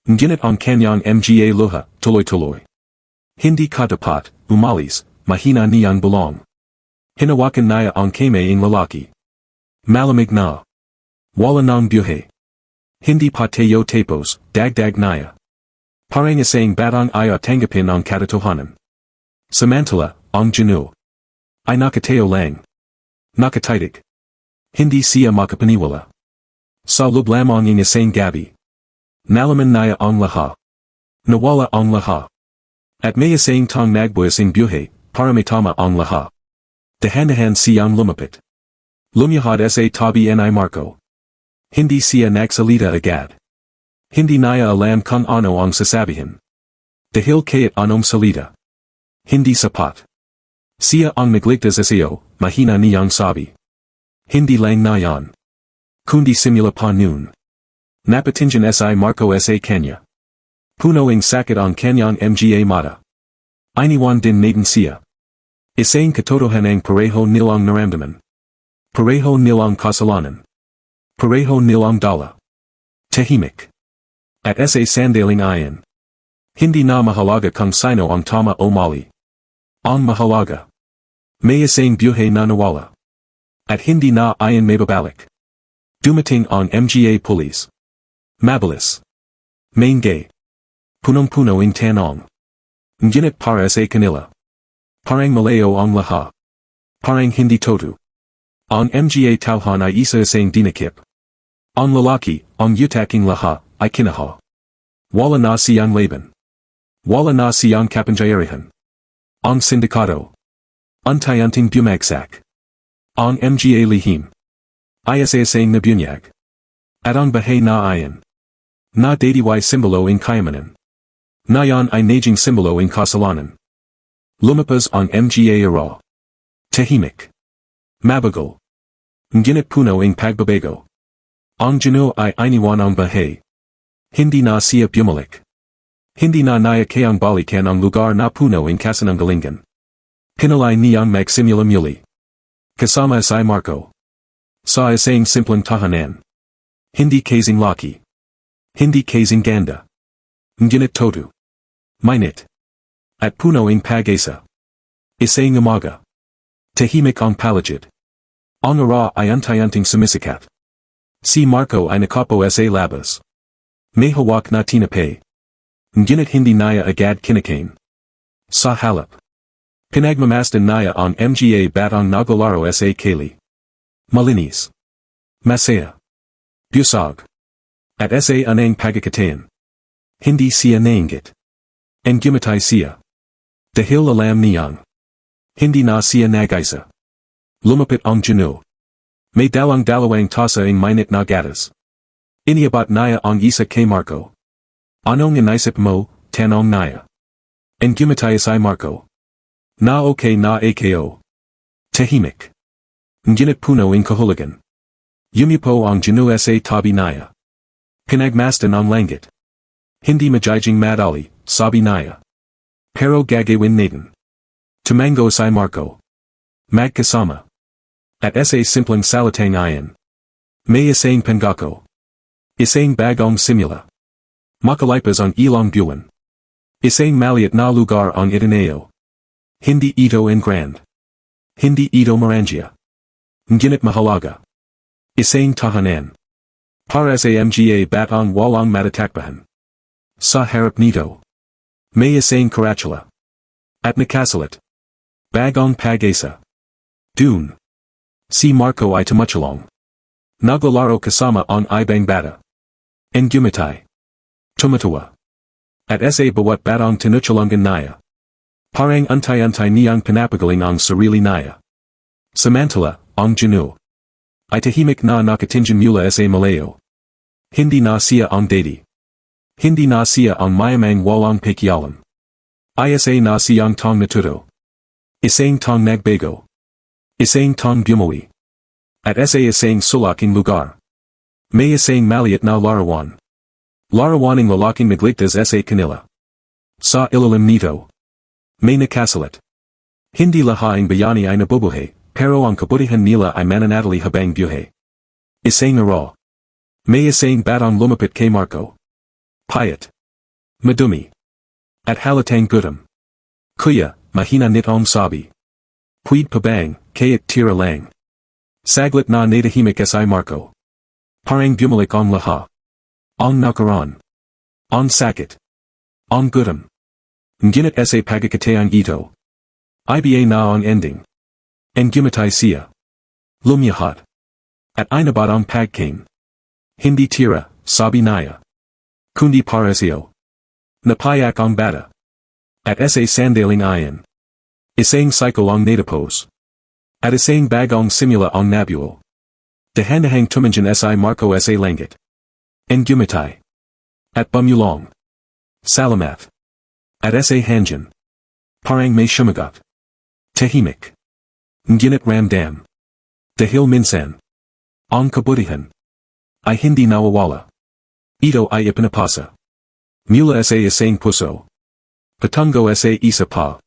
Speaker 1: Ngunit ang kanyang mga luha, tuloy-tuloy. Hindi katapat, umalis, mahina niyang bulong. Hinawakan niya ang kamay ng lalaki. Malamig na. Wala ng buhay. Hindi pa tayo tapos, dagdag niya. Parang isang batang ay tanggapin ang katotohanan. Samantala, ang Ginoo ay nakatayo lang. Nakatitig. Hindi siya makapaniwala. Sa loob lamang ng isang gabi. Nalaman niya ang lahat. Nawala ang lahat. At may isang tang nagbuhos ng buhay, para may tama ang lahat. Dahan-dahan siyang lumapit. Lumiyahad sa tabi ni Marco. Hindi siya nagsalita agad. Hindi niya alam kung ano ang sasabihin. Dahil kahit anong salita. Hindi sapat. Siya ang nagligtas sa iyo, mahina niyang sabi. Hindi lang na yan. Kundi simula pa noon. Napatingin si Marco sa kanya. Punoing sakit ang kanyang mga mata. Iniwan din natin siya. Isang katotohanang pareho nilang naramdaman. Pareho nilang kasalanan. Pareho nilang dala. Tahimik. At sa sandaling ayan. Hindi na mahalaga kung sino ang tama o mali. Ang mahalaga. May isang buhay na nawala. At hindi na ayan mababalik. Dumating ang mga pulis. Mabilis. Maingay. Punong-puno ang tanong. Ngunit para sa kanila. Parang malayo ang lahat. Parang hindi toto. Ang mga tauhan ay isa isang dinakip. Ang lalaki, ang utaking lahat, ay kinaha. Wala na siyang laban. Wala na siyang kapangyarihan. Ang sindikato. Unti-unting bumagsak. Ang mga lihim. Ay sa isang nabunyag. At ang buhay na ayan. Na dadiway simbolo ng kayamanan. Na yan ay naging simbolo ng kasalanan. Lumapas ang mga ara. Tahimik. Mabagal. Ngunit puno ng pagbabago. Ang Ginoo ay iniwan ang buhay. Hindi na siya bumalik. Hindi na niya kayang balikan ang lugar na puno ng kasinungalingan. Pinalay niyang magsimula muli. Kasama si Marco. Sa isang simpleng tahanan. Hindi kasing laki. Hindi kasing ganda. Ngunit totu. Minit. At punoing pag-asa. Isang umaga. Tahimik ang paligid. Ang ara ay unti-unting sumisikat. Si Marco ay nakapo sa labas. May hawak na tinapay. Ngunit hindi niya agad kinakain. Sa halip. Pinagmamasdan niya ang mga batang naglalaro sa kali. Malinis. Masaya. Busog. At sa anang pagkakatayan. Hindi siya nainggit. And gumatay siya. Dahil alam niyang. Hindi na siya nag-isa. Lumapit ang Ginoo. May dalawang tasa ang mainit na gatas. Iniabot niya ang isa kay Marco. Anong inaisip mo, tanong niya. And gumatay si Marco. Na okay na ako. Tahimik. Ngunit puno ang kahulugan. Yumipo ang Ginoo sa tabi niya. Pinagmasdan ang langit. Hindi magiging madali, sabi niya. Pero gagawin natin. Tumango si Marco. Magkasama. At sa simpleng salitang iyan. May isang pangako. Isang bagong simula. Makalipas ang ilang buwan. Isang maliit na lugar ang itineo. Hindi ito en grand. Hindi ito marangya. Ngunit mahalaga. Isang tahanan. Para sa mga batang walang matatakbahan. Sa harap nito. May isang karatula. At nakasalit. Bagong pag-asa. Dun. Si Marco ay tumutulong. Naglalaro kasama ang ibang bata. And gumatay. Tumatawa. At sa bawat batang tinutulungan niya. Parang untay-untay niyang pinapagaling ang sarili niya. Samantala, ang Ginoo. Ay tahimik na nakatingin mula sa malayo. Hindi na siya ang daddy. Hindi na siya ang mayamang walang pakialam. Isa na siyang tong natuto. Isang tong nagbago. Isang tong bumawi. At sa isang sulaking lugar. May isang maliit na larawan. Larawaning lalaking nagligtas sa kanila. Sa ilalim nito. May nakasalit. Hindi lahat ang bayani ay nabubuhay, pero ang kabutihan nila ay mananatili habang buhay. Isang araw. May isang batang lumapit kay Marco. Payat. Madumi. At halatang gutom. Kuya, mahina nitong sabi. Puwid pa bang, kaya't tira lang. Saglit na natahimik si Marco. Parang bumalik ang lahat. Ang nakaran. Ang sakit. Ang gutom. Ngunit sa pagkakataang ito. Iba na ang ending. And gumatay siya. Lumihat. At inabat ang pagkain. Hindi tira, sabi niya. Kundi para siyo. Nagpaiyak ang bata. At sa sandaling iyan. Isang cycle ang natapos. At isang bagong simula ang nabuo. Dahan-dahang tumanjan si Marco sa langit. And gumatay. At bumulong. Salamat. At sa hanggan. Parang may sumagot. Tahimik. Ngunit ramdam. Dahil minsan. Ang kabutihan. Ay hindi nawawala. Ito ay ipinapasa. Mula sa isang puso. Patungo sa isa pa.